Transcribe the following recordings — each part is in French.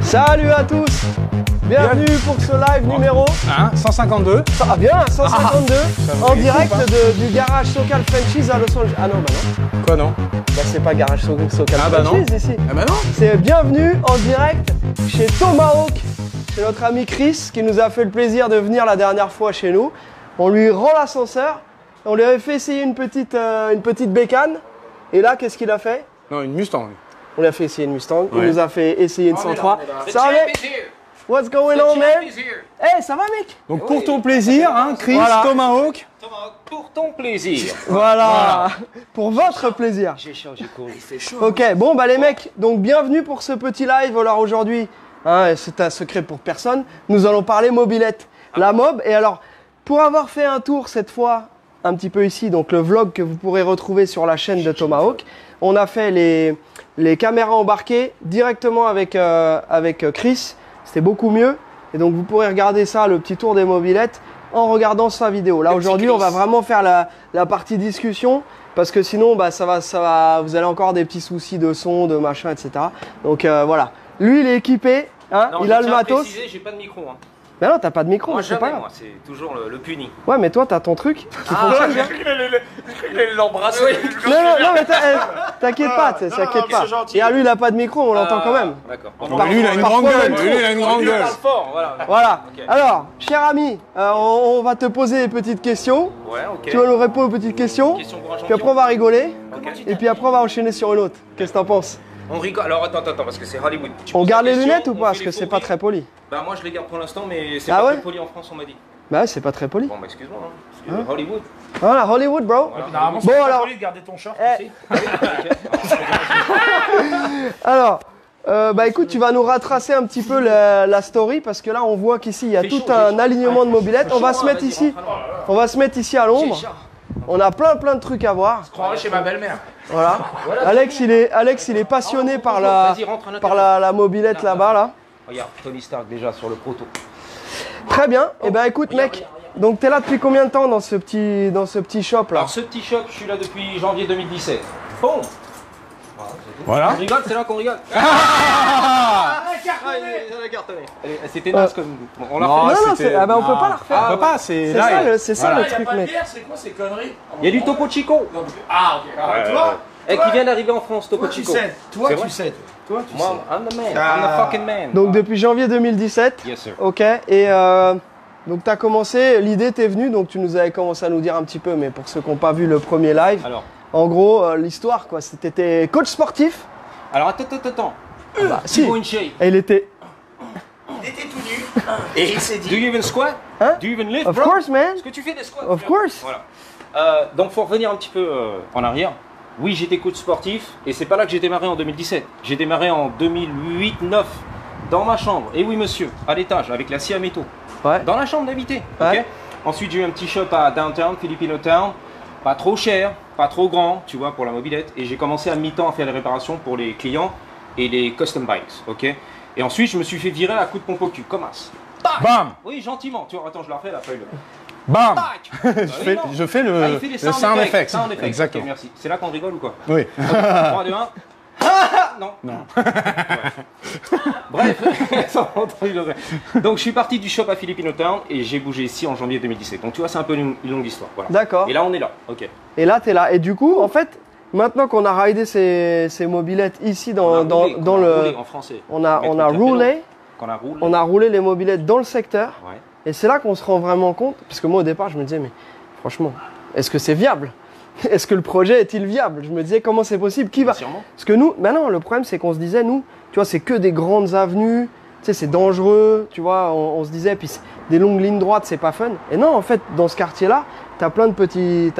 Salut à tous, bienvenue pour ce live numéro 152. Ah bien, 152 en direct du Garage SoCal Franchise à Los Angeles. Ah non, bah non. Quoi non? Bah c'est pas Garage SoCal bah Franchise non. ici. Ah bah non. C'est bienvenue en direct chez Tomahawk, chez notre ami Chris qui nous a fait le plaisir de venir la dernière fois chez nous. On lui rend l'ascenseur, on lui avait fait essayer une petite bécane. Et là, qu'est-ce qu'il a fait? Non, une Mustang. On lui a fait essayer une Mustang, il Ouais. nous a fait essayer une 103. Ça va mec? What's going on man? Hey, ça va mec? Donc pour ton plaisir, hein, Chris, Voilà. Tomahawk. Pour ton plaisir. Voilà. Pour votre plaisir. J'ai chaud, j'ai couru. Il fait chaud. Ok, bon bah les mecs, donc bienvenue pour ce petit live. Alors aujourd'hui, hein, c'est un secret pour personne, nous allons parler mobilette, la mob. Et alors, pour avoir fait un tour cette fois, un petit peu ici, donc le vlog que vous pourrez retrouver sur la chaîne de Tomahawk, on a fait les caméras embarquées directement avec Chris, c'était beaucoup mieux. Et donc vous pourrez regarder ça, le petit tour des mobilettes, en regardant sa vidéo. Là aujourd'hui, on va vraiment faire la partie discussion. Parce que sinon, bah, ça va, vous allez encore des petits soucis de son, de machin, etc. Donc voilà. Lui, il est équipé, hein, Non, il a le matos. J'ai pas de micro. Hein. Mais non, t'as pas de micro, Moi, mais c'est pas jamais, grave. moi, c'est toujours le puni. Ouais, mais toi, t'as ton truc qui fonctionne bien. Il allait l'embrasser. Non, mais t'inquiète pas, t'inquiète pas. Et à lui, il a pas de micro, on l'entend quand même. D'accord. Mais lui, il a une grande Parfois, gueule. même Lui, il a une grande Il gueule. parle fort, voilà. Voilà. Ok. Alors, cher ami, on va te poser des petites questions. Ouais, ok. Tu vas nous répondre aux petites questions. Question pour un Puis après, champion. on va rigoler. Ok. Et puis après, on va enchaîner sur une autre. Qu'est-ce que t'en penses? On rigole. Alors attends, parce que c'est Hollywood. Tu On poses garde la les question, lunettes ou on pas? fait Parce les que c'est faux pas rires. très poli. Bah moi je les garde pour l'instant, mais c'est Ah pas ouais très poli en France, on m'a dit. Bah, c'est pas très poli. Bon bah excuse-moi. Hein. Parce que Hollywood. Voilà, Hollywood, bro. Voilà. Normalement, Bon, c'est pas alors- poli de garder ton short Eh. aussi. Alors, bah écoute, tu vas nous retracer un petit peu la story parce que là, on voit qu'ici, il y a Fait tout chaud, j'ai un chaud. alignement de mobilettes. On va Chaud, se mettre vas-y, ici. rentre, alors. On va se mettre ici à l'ombre. J'ai chaud. On a plein de trucs à voir. Croirais chez ma belle-mère. Voilà. Alex, il est passionné par Vas-y, rentre à l'intérieur. la mobilette là-bas, là. Regarde, Tony Stark déjà sur le proto. Très bien. Et ben écoute, mec. Donc, t'es là depuis combien de temps dans ce petit shop là? Alors ce petit shop, je suis là depuis janvier 2017. Bon. Voilà. On rigole, c'est là qu'on rigole. La cartonné. C'était naze comme. Bon, on l'a Non, fait. Non, c'était- ah ben on peut pas la refaire. On peut pas, c'est C'est ça, live. c'est ça Voilà. le truc, mec. C'est quoi ces conneries? Il y a du Topo Chico. Ah, ok. Ah, toi, Et qui vient d'arriver en France, Topo toi, tu Chico. sais. Toi, C'est tu vrai sais. Toi, tu sais. Moi, I'm the man. Ah. I'm the fucking man. Donc, depuis janvier 2017. Yes, sir. Ok, et donc tu as commencé, l'idée t'est venue, donc tu nous avais commencé à nous dire un petit peu, mais pour ceux qui n'ont pas vu le premier live, Alors, en gros, l'histoire quoi, c'était coach sportif. attends. Bah, si, Thibaut Inchey. et il était, Il était tout nu. Et il s'est Do dit. you even squat? Hein? Do you even lift, of bro? course man, Est-ce que tu fais des squats? of course. Voilà. Donc, faut revenir un petit peu en arrière. Oui, j'étais coach sportif et c'est pas là que j'ai démarré en 2017. J'ai démarré en 2008-9 dans ma chambre. Et oui, monsieur, à l'étage avec la scie à métaux. Ouais, Dans la chambre d'invité. Ouais. Ok. Ensuite, j'ai eu un petit shop à Downtown, Filipino Town. Pas trop cher, pas trop grand, tu vois, pour la mobilette. Et j'ai commencé à mi-temps à faire les réparations pour les clients et les custom bikes. Ok. Et ensuite, je me suis fait virer à coup de pompe au cul. Comme as. Tac. Bam. Oui, gentiment. Tu vois, attends, je la refais la feuille. Bam. Tac. Je fais le, il fait les le sound effects. Sound effects. Exactement. Ok, merci. C'est là qu'on rigole ou quoi? Oui. 3, 2, 1. Non. Bref, donc je suis parti du shop à Filipino Town et j'ai bougé ici en janvier 2017. Donc tu vois, c'est un peu une longue histoire. Voilà. d'accord. Et là, on est là. Ok. Et là t'es là, et du coup, en fait, maintenant qu'on a raidé ces mobilettes ici dans roulé le, en français. on a Mettre le café roulé, on a roulé les mobilettes dans le secteur. Ouais. Et c'est là qu'on se rend vraiment compte, parce que moi au départ je me disais, mais franchement, est-ce que c'est viable? Est-ce que le projet est-il viable? Je me disais, comment c'est possible? Qui va? Sûrement. Parce que nous, ben non, le problème c'est qu'on se disait, nous, tu vois, c'est que des grandes avenues, sais, c'est dangereux, tu vois, on se disait, puis des longues lignes droites, c'est pas fun. Et non, en fait, dans ce quartier-là, t'as plein de petits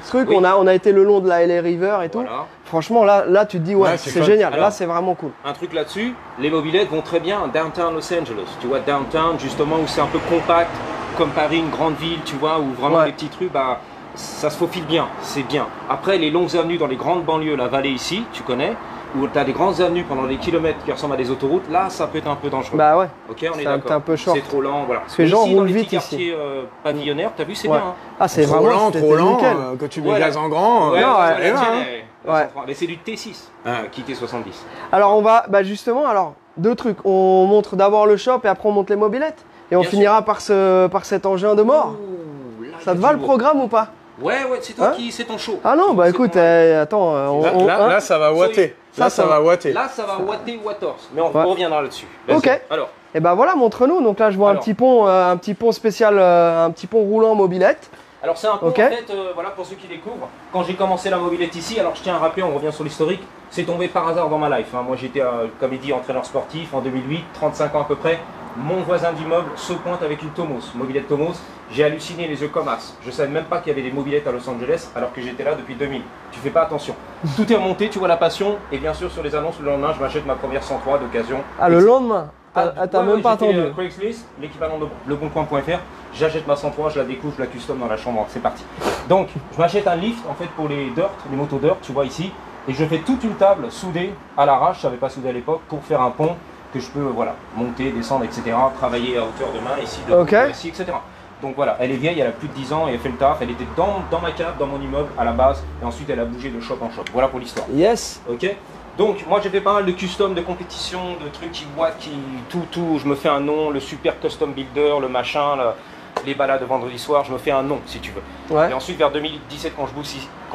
trucs. Oui. On a été le long de la LA River et tout. Voilà. Franchement, là, tu te dis, ouais, Ouais, c'est c'est fun. génial. Alors, là, c'est vraiment cool. Un truc là-dessus, les mobilettes vont très bien à downtown Los Angeles. Tu vois, downtown, justement, où c'est un peu compact, comme Paris, une grande ville, tu vois, où vraiment Ouais. les petites rues, bah, ça se faufile bien, c'est bien. Après, les longues avenues dans les grandes banlieues, la vallée ici, tu connais, où tu as des grandes avenues pendant des kilomètres qui ressemblent à des autoroutes, là, ça peut être un peu dangereux. Bah ouais. Ok, on est c'est un d'accord. peu short. C'est trop lent, voilà. que les gens ici, dans roulent les vite petits ici. quartiers pavillonnaires, t'as vu, c'est Ouais. bien. Hein. Ah, c'est Trop vraiment lent, c'était trop lent, nickel. que tu mets Ouais, gaz en grand. Non, ouais. la et là, tienne, hein. elle- Ouais. Mais c'est du T6, qui était 70. Alors, on va, bah justement, alors, deux trucs. On montre d'abord le shop et après, on montre les mobilettes. Et on Bien finira par cet engin de mort. Ouh, là, il y Ça a te du va le lourd. programme ou pas? Ouais, c'est toi Hein qui, c'est ton show. Ah non, bah C'est écoute, ton- attends, Là, ça va watter. Là, ça va watter. Là, ça va watter Waters, mais on Ouais. reviendra là-dessus. Vas-y. Ok. Alors, et bah voilà, montre-nous. Donc là, je vois Alors. un petit pont spécial, un petit pont roulant mobilette. alors c'est un peu Ok. en fait, voilà pour ceux qui découvrent. Quand j'ai commencé la mobilette ici, alors je tiens à rappeler, on revient sur l'historique, c'est tombé par hasard dans ma life. Hein. Moi, j'étais, comme il dit, entraîneur sportif en 2008, 35 ans à peu près. Mon voisin d'immeuble se pointe avec une Tomos, mobilette Tomos. J'ai halluciné les yeux comme as. Je savais même pas qu'il y avait des mobilettes à Los Angeles alors que j'étais là depuis 2000. Tu fais pas attention. Tout est remonté, tu vois la passion. Et bien sûr, sur les annonces, le lendemain, je m'achète ma première 103 d'occasion. Ah, le lendemain. T'as Ouais, même pas j'ai fait, attendu. Craigslist, l'équivalent de leboncoin.fr. J'achète ma 103, je la découvre, je la custom dans la chambre. C'est parti. Donc, je m'achète un lift en fait pour les dirt, les motos dirt, tu vois ici. Et je fais toute une table soudée à l'arrache, je savais pas souder à l'époque, pour faire un pont que je peux monter, descendre, etc. Travailler à hauteur de main ici, de Ok. ici, etc. Donc voilà, elle est vieille, elle a plus de 10 ans et elle fait le taf. Elle était dans ma cave, dans mon immeuble à la base. Et ensuite, elle a bougé de shop en shop. Voilà pour l'histoire. Yes. Ok. Donc moi j'ai fait pas mal de custom, de compétition, de trucs qui wattent, tout. Je me fais un nom, le super custom builder, le machin, les balades de vendredi soir. Je me fais un nom si tu veux. Ouais. Et ensuite vers 2017 quand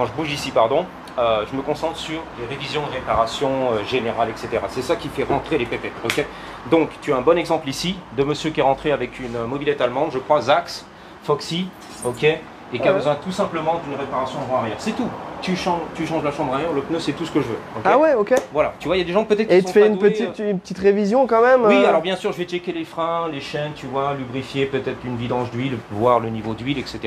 je bouge ici, pardon, je me concentre sur les révisions, réparations générales, etc. C'est ça qui fait rentrer les pépettes. Ok. Donc tu as un bon exemple ici de monsieur qui est rentré avec une mobilette allemande, je crois Zax, Foxy, ok, et qui a Ouais. besoin tout simplement d'une réparation avant-arrière. C'est tout. Tu changes la chambre arrière, le pneu c'est tout ce que je veux. ok. Ah ouais, ok. Voilà, tu vois, il y a des gens peut-être qui Et sont tu fais pas une doués, petite révision quand même. Oui, alors bien sûr, je vais checker les freins, les chaînes, tu vois, lubrifier peut-être une vidange d'huile, voir le niveau d'huile, etc.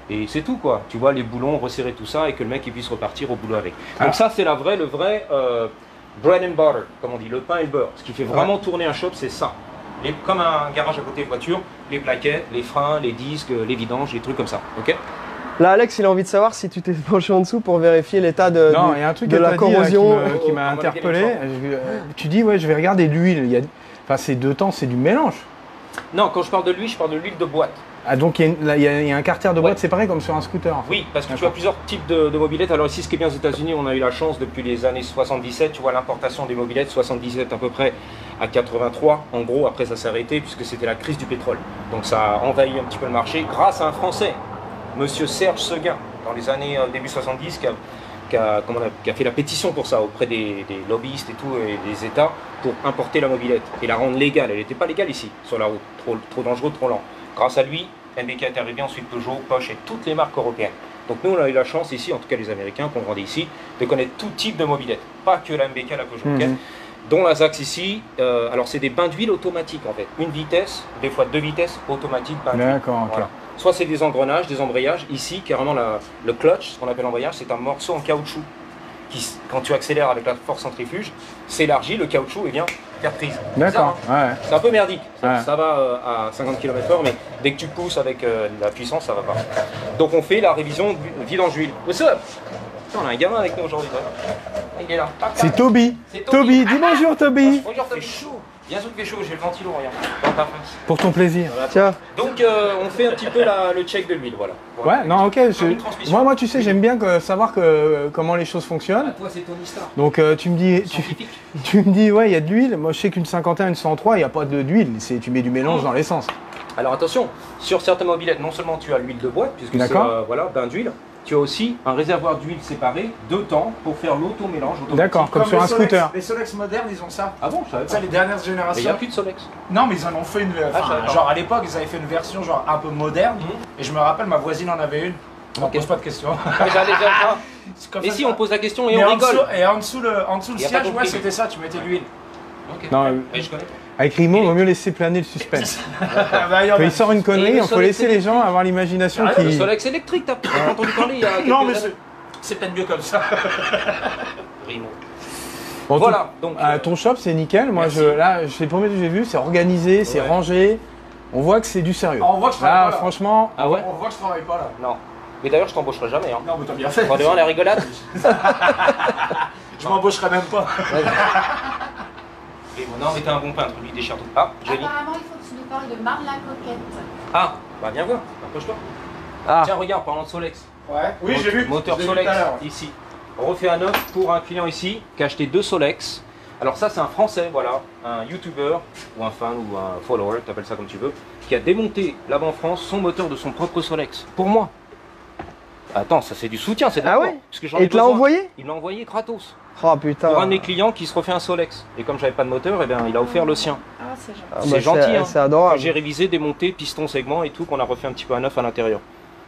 Et c'est tout quoi, tu vois, les boulons, resserrer tout ça et que le mec il puisse repartir au boulot avec. Donc ça c'est le vrai bread and butter, comme on dit, le pain et le beurre. Ce qui fait vraiment tourner un shop, c'est ça. Comme un garage à côté de voiture, les plaquettes, les freins, les disques, les vidanges, les trucs comme ça, ok. Là, Alex, il a envie de savoir si tu t'es penché en dessous pour vérifier l'état Non, il y a un truc de que la t'as dit, là, corrosion. qui m'a On va interpellé. regarder Tu dis, ouais, je vais regarder l'huile. Enfin, ces deux temps, c'est du mélange. Non, quand je parle de l'huile, je parle de l'huile de boîte. Ah, donc il y a un carter de boîte Ouais. séparé comme sur un scooter. Oui, parce que tu as D'accord. plusieurs types de mobilettes. Alors ici, ce qui est bien aux États-Unis, on a eu la chance depuis les années 77, tu vois l'importation des mobilettes, 77 à peu près à 83. En gros, après ça s'est arrêté puisque c'était la crise du pétrole. Donc ça a envahi un petit peu le marché grâce à un Français, Monsieur Serge Seguin, dans les années début 70, qui a fait la pétition pour ça auprès des lobbyistes et tout, et des États, pour importer la mobilette et la rendre légale. Elle n'était pas légale ici, sur la route, trop dangereux, trop lent. Grâce à lui, MBK est arrivé, ensuite Peugeot, Porsche et toutes les marques européennes. Donc nous, on a eu la chance ici, en tout cas les Américains qui ont grandi ici, de connaître tout type de mobilette, pas que la MBK, la Peugeot, ok, dont la Zax ici. Alors c'est des bains d'huile automatiques en fait, une vitesse, des fois deux vitesses, automatiques, bains d'huile. D'accord, ok. Voilà. Soit c'est des engrenages, des embrayages. Ici, carrément, le clutch, ce qu'on appelle l'embrayage, c'est un morceau en caoutchouc qui, quand tu accélères avec la force centrifuge, s'élargit, le caoutchouc et vient faire prise. D'accord, Bizarre, hein. ouais. C'est un peu merdique. Ouais. Ça va à 50 km/h, mais dès que tu pousses avec la puissance, ça va pas. Donc on fait la révision vidange d'huile. What's up? Putain, on a un gamin avec nous aujourd'hui. toi. Il est là. Tac, tac. C'est Toby. C'est Toby. Toby, dis bonjour Toby. Bonjour, c'est chaud. Bien sûr qu'il fait chaud, j'ai le ventilo, regarde. Dans ta face. Pour ton plaisir. Tiens, Donc on fait un petit peu le check de l'huile, voilà. Ouais, non, ok. Une transmission. Moi, tu sais, j'aime bien savoir comment les choses fonctionnent. Toi, c'est ton histoire. Donc tu me dis, Scientifique. tu me dis, ouais, il y a de l'huile. Moi, je sais qu'une 51, une 103, il n'y a pas d'huile. Tu mets du mélange dans l'essence. Alors attention, sur certaines mobilettes, non seulement tu as l'huile de boîte, puisque c'est D'accord. voilà, bain d'huile, tu as aussi un réservoir d'huile séparé, deux temps, pour faire l'auto-mélange automatique. D'accord, comme sur les un scooter. Solex, les Solex modernes, ils ont ça. Ah bon, je savais Tu sais, pas. les dernières Mais il n'y a générations. plus de Solex. Non, mais ils en ont fait une. je savais pas. Genre à l'époque, ils avaient fait une version genre un peu moderne. Mhm. Et je me rappelle, ma voisine en avait une. On Ok. pose pas de questions. Mais j'allais dire ça. C'est comme Et ça, si ça. on pose la question et Mais on en dessous, rigole. et en dessous le Y a pas siège, ouais, compris. c'était ça. Tu mettais de l'huile. Ok. Non, Mais je connais. Avec Rimo, il vaut mieux laisser planer le suspense. Quand il sort une Et connerie, le il faut Solex laisser les gens avoir l'imagination Le qui... Solex électrique, t'as peut-être entendu parler il y a quelques Non, mais années. c'est peut-être mieux comme ça. Rimo. Bon, Voilà, donc ton shop, c'est nickel. Moi, merci. là, c'est le premier que j'ai vu, c'est organisé, c'est Ouais. rangé. On voit que c'est du sérieux. On voit que je travaille Là, pas là. franchement, Ah ouais? On voit que je travaille pas là. Non. Mais d'ailleurs, je t'embaucherai jamais. Hein. Non, mais t'as bien fait. Rendez-vous la rigolade. Je m'embaucherai même pas. Non, mais t'es un bon peintre, lui, déchire tout. Ah, Johnny. Apparemment, il faut que tu nous parles de Marne-la-Coquette. Ah, bah viens voir, approche-toi. Ah. Tiens, regarde, parlant de Solex. Ouais. Oui, j'ai vu. Moteur Je l'ai vu Solex, tout à l'heure. ici. On refait un offre pour un client ici qui a acheté 2 Solex. Alors ça, c'est un Français, voilà, un YouTuber ou un fan ou un follower, t'appelles ça comme tu veux, qui a démonté là-bas en France son moteur de son propre Solex. Pour moi. Attends, ça c'est du soutien, c'est Ah d'accord. ouais? Parce que j'en Et ai il te l'a besoin. envoyé? Il m'a envoyé gratos. Oh putain. Pour un de mes clients qui se refait un Solex. Et comme j'avais pas de moteur, eh bien, il a offert le sien. Ah, c'est gentil. Ah, c'est bah, gentil, hein. C'est adorable. J'ai révisé, démonté, piston, segment et tout, qu'on a refait un petit peu à neuf à l'intérieur.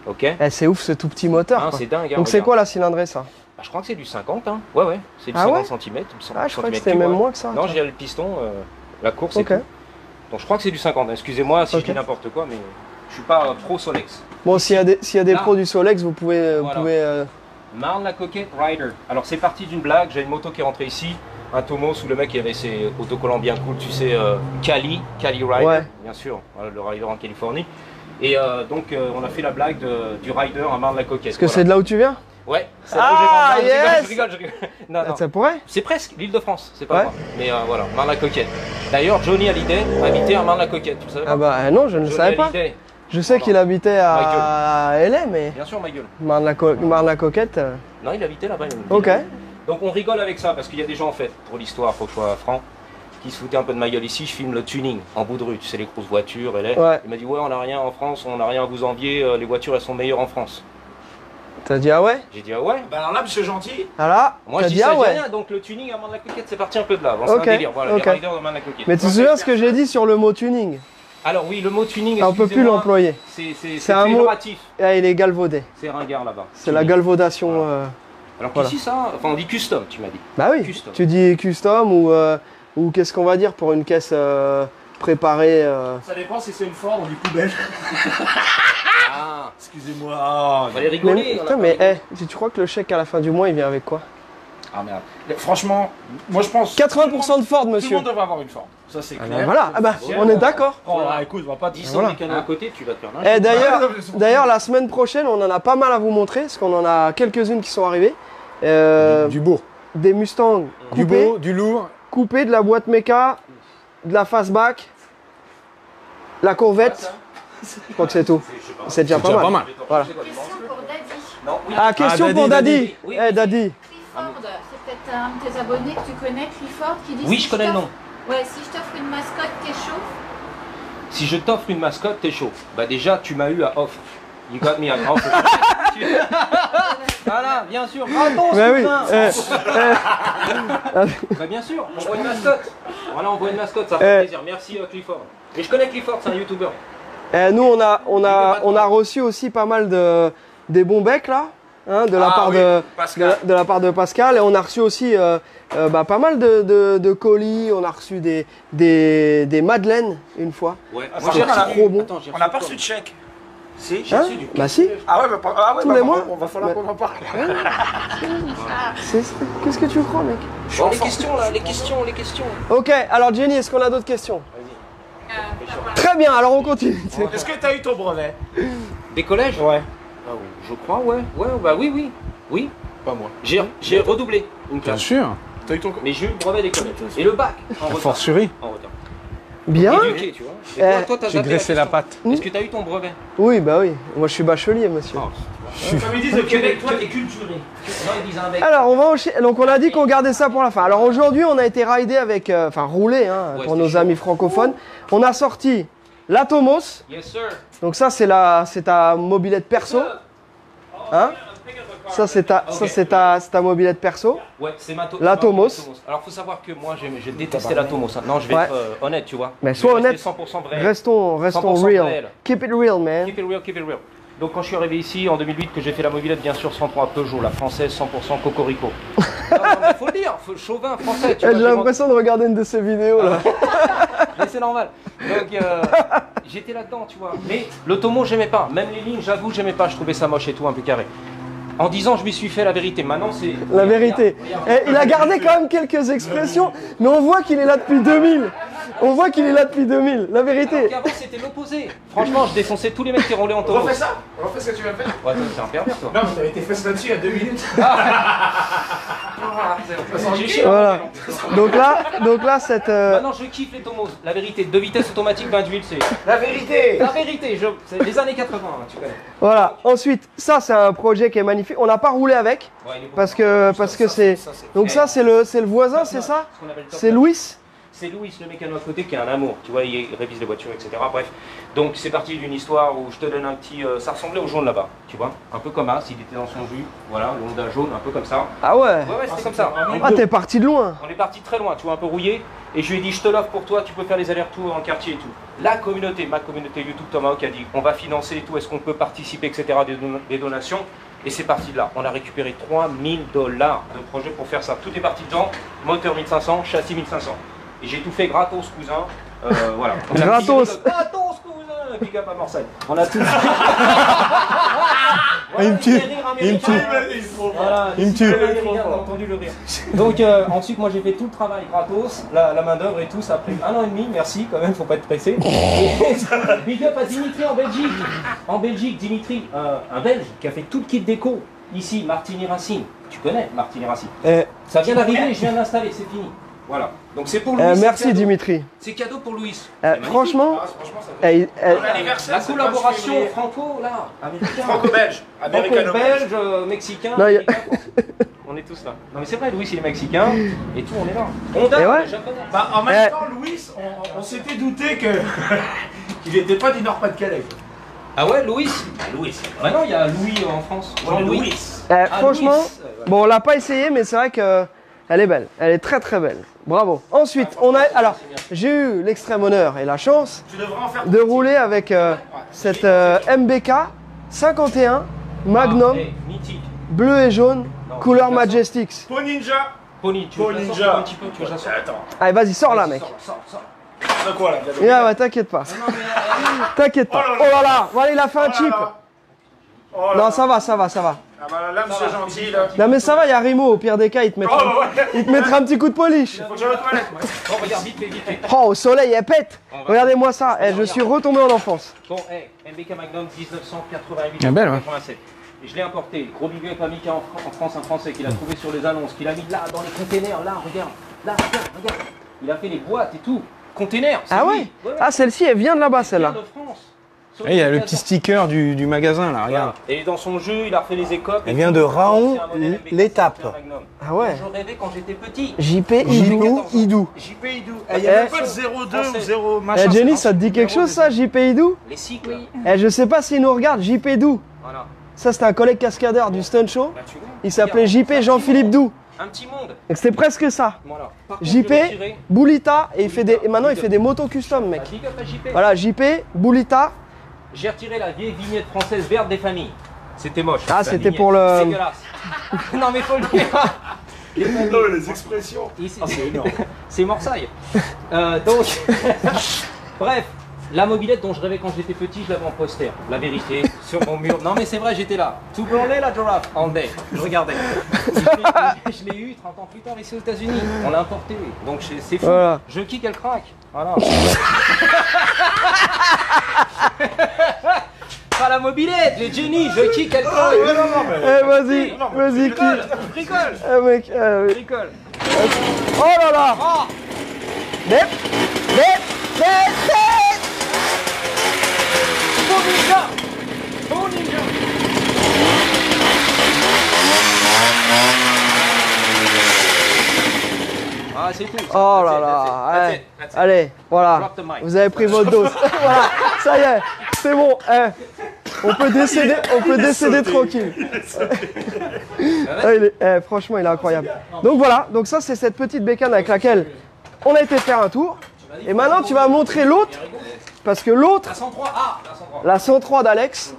Ok. Eh, c'est ouf ce tout petit moteur. Hein, quoi. c'est dingue. hein, Donc c'est regarde. quoi la cylindrée ça? Bah, je crois que c'est du 50. Hein. Ouais, ouais. C'est du Ah 50 ouais cm. Ah, je crois que c'était même moins que ça. Non, tiens. j'ai le piston, la course Ok. et tout. Donc je crois que c'est du 50. Excusez-moi si Ok. je dis n'importe quoi, mais je suis pas pro Solex. Bon, s'il y a des Là. pros du Solex, vous pouvez. Voilà. Marne-la-Coquette Rider. Alors c'est parti d'une blague. J'ai une moto qui est rentrée ici. Un Tomos où le mec il avait ses autocollants bien cool, tu sais, Cali Rider, Ouais. bien sûr, voilà, le rider en Californie. Et donc on a fait la blague du rider à Marne-la-Coquette. Est-ce que c'est de là où tu viens? Ouais, c'est Ah, là où j'ai grandi. yes. Je rigole, je rigole. Non, non. Ça pourrait? C'est presque l'île de France, c'est pas Ouais. loin. Mais voilà, Marne-la-Coquette. D'ailleurs, Johnny Hallyday habitait à Marne-la-Coquette, tu le savais pas? Ah bah non, je ne le Johnny savais pas. Hallyday. Je sais qu'il habitait à LA, mais Bien sûr, ma gueule. Marne-la-Coquette. Non, il habitait là-bas. il me dit. Ok. Donc on rigole avec ça, parce qu'il y a des gens en fait, pour l'histoire, faut que je sois franc, qui se foutaient un peu de ma gueule ici. Je filme le tuning en bout de rue, tu sais, les grosses voitures. Ouais. Il m'a dit, ouais, on n'a rien en France, on n'a rien à vous envier, les voitures elles sont meilleures en France. T'as dit ah ouais? J'ai dit, ah ouais. Bah alors là, monsieur gentil. Ah là? Moi T'as je dis dit ça, ah je dis ouais? rien. Donc le tuning à Marne-la-Coquette, c'est parti un peu de là. Bon, Ok, c'est un délire, voilà, ok. les riders de Marne-la-Coquette. Mais tu te souviens ce que j'ai dit sur le mot tuning? Alors oui, le mot tuning, On peut plus excusez-moi, l'employer. C'est un mot- péjoratif. Ah, il est galvaudé. C'est ringard là-bas. C'est la Tuning. galvaudation. Alors voilà. qu'ici, ça, enfin on dit custom, tu m'as dit. Bah oui. Custom. Tu dis custom ou qu'est-ce qu'on va dire pour une caisse préparée. Ça dépend si c'est une Ford ou du poubelle. Ah, Excusez-moi. Ah, fallait rigoler. on a putain, pas mais rigolé. si tu crois que le chèque à la fin du mois il vient avec quoi? Ah merde. Franchement, moi je pense. 80% de Ford, Tout le monsieur. monde devrait avoir une Ford. Ça c'est Ah clair. bah voilà, ah bah, on est d'accord. Oh là, écoute, on va pas dire 10 ça. ans Voilà. des canaux à côté, tu vas te faire lyncher. Eh, d'ailleurs, Ouais, mais d'ailleurs, la semaine prochaine, on en a pas mal à vous montrer, parce qu'on en a quelques-unes qui sont arrivées. du beau. Des Mustangs Du coupés, beau, du lourd. coupés, de la boîte méca, de la fastback, la Corvette. Je crois que c'est tout. C'est déjà pas mal. Voilà. Question pour Daddy. Non, oui. Ah, question Daddy, pour Daddy. Daddy. Oui. Eh, Daddy. Clifford, c'est peut-être un de tes abonnés que tu connais, Clifford, qui dit Oui, si je connais le t'offre- nom. Ouais, si je t'offre une mascotte, t'es chaud. Si je t'offre une mascotte, t'es chaud. Bah déjà, tu m'as eu à off. You got me at off. Voilà, bien sûr. Gratos, Mais oui. putain. Bah bien sûr, on voit une mascotte. Voilà, on voit une mascotte, ça fait plaisir. Merci Clifford. Et je connais Clifford, c'est un YouTuber. Nous, on a reçu aussi pas mal des bons becs là, hein, de la Ah part oui, Pascal. de la part de Pascal. Et on a reçu aussi pas mal de colis. On a reçu des madeleines une fois. Ouais, Ah, moi, c'est j'ai vrai, reçu trop bon. Attends, j'ai On n'a reçu pas quoi reçu de chèque. Si, j'ai Hein reçu du Bah si. Ah ouais, Tous les mois. on va falloir qu'on en parle. Qu'est-ce que tu crois, mec? Bon, les questions là, les questions. Ok, alors Jenny, est-ce qu'on a d'autres questions? Très bien, alors on continue. Est-ce que t'as eu ton brevet? Des collèges Ouais. Ah oui, je crois, ouais. Ouais, bah oui. Oui, Pas moi. j'ai redoublé une Bien classe. sûr. T'as eu ton. Mais j'ai eu le brevet des collèges. Et le bac en retard. Fortiori. En retard. Bien? Éduqué, tu vois. Et toi, t'as J'ai zappé graissé la question. patte. Est-ce que t'as eu ton brevet? Oui, bah oui. Moi, je suis bachelier, monsieur. Comme ils disent Au au Québec, Québec, toi, t'es culturé. Non, ils disent un mec. Alors, on va enchaîner. Donc, on a dit qu'on gardait ça pour la fin. Alors, aujourd'hui, on a été raidé avec, enfin, roulé, hein, Ouais, pour c'était nos chaud. amis francophones. On a sorti la Tomos. Yes, sir. Donc, ça, c'est ta mobilette perso. Hein? Ça, c'est ta mobilette perso. Ouais, c'est ma La Tomos. Alors, faut savoir que moi, j'ai détesté la Tomos. hein. Non, je vais Ouais. être honnête, tu vois. Mais Je sois vais honnête. rester 100% vrai. Restons 100% real. réel. Keep it real, man. Keep it real, keep it real. Donc quand je suis arrivé ici en 2008, que j'ai fait la mobilette, bien sûr 103 Peugeot, la française 100% cocorico. Non, mais faut le dire, chauvin français. J'ai l'impression de regarder une de ces vidéos là. Mais c'est normal. Donc j'étais là-dedans, tu vois. Mais l'automo, j'aimais pas. Même les lignes, j'avoue, j'aimais pas. Je trouvais ça moche et tout, un peu carré. En 10 ans, je m'y suis fait la vérité. Maintenant, c'est... La vérité. Et il a gardé quand même quelques expressions, mais on voit qu'il est là depuis 2000. On voit qu'il est là depuis 2000, la vérité. Avant, c'était l'opposé. Franchement, je défonçais tous les mecs qui roulaient en taureau. Refais ça. Refais ce que tu viens de faire. Ouais, c'est un pervers, toi. Non, mais t'avais été fesses là-dessus il y a 2 minutes. J'ai chié. Voilà. Donc là, cette. Maintenant, je kiffe les tomos. La vérité, 2 vitesses automatiques, 20 d'huile, c'est... La vérité. La vérité, c'est les années 80, là, tu connais. Voilà. Ensuite, ça, c'est un projet qui est magnifique. On n'a pas roulé avec Ouais, il est beau. parce que c'est. Donc ça, c'est le voisin, c'est ça? Ce qu'on appelle top C'est notch. Louis. C'est Louis, le mécano à côté, qui a un amour. Tu vois, il révise les voitures, etc. Bref. Donc, c'est parti d'une histoire où je te donne un petit... ça ressemblait au jaune là-bas, tu vois. Un peu comme As, il était dans son jus. Voilà, l'Honda jaune, un peu comme ça. Ah ouais. Ouais, c'était comme ça. Ah, t'es parti de loin. On est parti très loin, tu vois, un peu rouillé. Et je lui ai dit, je te l'offre pour toi, tu peux faire les allers-retours en quartier et tout. La communauté, ma communauté YouTube Tomahawk a dit, on va financer et tout, est-ce qu'on peut participer, etc. Des donations. Et c'est parti de là. On a récupéré $3000 de projet pour faire ça. Tout est parti dedans. Moteur 1500, châssis 1500. Et j'ai tout fait gratos, cousin. Voilà. Gratos. Gratos, cousin. Big up à Marseille. On a tout. Il me tue. Il me tue. Voilà, Il me tue. on a entendu le rire. Donc ensuite moi j'ai fait tout le travail gratos, la main d'œuvre et tout, ça a pris 1 an et demi, merci quand même, faut pas être pressé. Big up à Dimitri en Belgique. En Belgique, Dimitri, un Belge qui a fait tout le kit déco. Ici, Martini Racine. Tu connais Martini Racine. Ça vient d'arriver, je viens de l'installer, c'est fini. Voilà. Donc c'est pour Louis. Merci Dimitri. C'est cadeau pour Louis. C'est Franchement, la collaboration franco là, américain. Franco-belge. Franco-belge, mexicain. Non, américain, on est tous là. Non mais c'est vrai, Louis il est mexicain et tout, on est là. Honda, Et ouais. japonais. Bah, en même temps, Louis, on s'était douté que qu'il n'était pas du Nord-Pas-de-Calais. Ah ouais, Louis. Louis. Maintenant il y a Louis en France. Louis. franchement, Louis. bon, on l'a pas essayé, mais c'est vrai que elle est belle. Elle est très très belle. Bravo. Ensuite, on a. Alors, j'ai eu l'extrême honneur et la chance Tu devrais en faire de rouler avec cette MBK 51 Magnum Mythique. bleu et jaune, Non, couleur je la sens. Majestix. Po Ninja. Pony, tu Po veux que je la sorte Ninja. un petit peu, tu veux que je la sorte. Attends. Allez, vas-y, sors là, mec. Sors. De quoi là? Et là, ouais, t'inquiète pas. T'inquiète pas. Oh là là, voilà, il a fait un chip. Oh là Non, là. ça va, ça va, ça va. Ah bah là, monsieur gentil, là. Non, mais ça va, il y a Rimo. Au pire des cas, il te mettra, Oh ouais. il te mettra un petit coup de polish. Faut que j'aille aux toilettes, moi. Bon, regarde, vite fait. Oh, au soleil, elle pète. Regardez-moi ça. Je suis retombé en enfance. Bon, MBK Magnum 1988 Ah, belle, ouais. 87. Et je l'ai importé. Gros big up à Mika en France, un Français qui l'a trouvé sur les annonces, qui l'a mis là, dans les containers. Là, regarde. Là, regarde. Il a fait les boîtes et tout. Containers. Ah ouais? Ah, celle-ci, elle vient de là-bas, celle-là. de France. Et il y a le petit sticker du magasin là, regarde. Et dans son jeu, il a refait les écopes. Elle vient de Raon, l'étape. Ah ouais. Je rêvais quand j'étais petit. JP Idou. Idou. JP Idou. Il y avait pas le 02 ou 0 machin. Eh, Jenny, ça te dit quelque chose, ça, JP Idou? Les cycles. Eh, je sais pas s'il nous regarde, JP Dou. Voilà. Ça, c'était un collègue cascadeur du stunt show. Bah, tu vois. Il s'appelait JP Jean-Philippe Dou. Un petit monde. Donc c'était presque ça. Voilà. Par contre, JP, je l'ai tiré. Boulita, et maintenant il fait des motos custom, mec. Bah, big up à JP. Voilà, JP, Boulita. J'ai retiré la vieille vignette française verte des familles. C'était moche. Ah, La c'était vignette. pour le- Dégueulasse. Non mais faut le dire. Les familles. Non, les expressions. Ici, C'est énorme. c'est Morsaille. Donc, bref, la mobilette dont je rêvais quand j'étais petit, je l'avais en poster. La vérité, sur mon mur. Non mais c'est vrai, j'étais là. Tout blondé la girafe, en baie. Je regardais. Je l'ai eu 30 ans plus tard ici aux États-Unis. On l'a importé. Donc c'est fou. Voilà. Je kick, elle craque. Voilà. Pas la mobilette, les Jenny, je kick, elle craque. Eh, vas-y, vas-y, qui. Bricole. Eh, mec, oui. Bricole. Oh là là. Oh. Dep, dep, dep, dep. Bon ninja. Bon ninja. Ah, c'est tout. ça. Oh That's là it, là. that's it, that's it. Allez, voilà. Drop the mic. Vous avez pris votre dose. Voilà, ça y est, c'est bon. On peut décéder tranquille. Franchement, il est incroyable. Donc voilà, donc ça c'est cette petite bécane avec laquelle on a été faire un tour. Et maintenant tu vas montrer l'autre, parce que l'autre, La 103, la 103. la 103 d'Alex,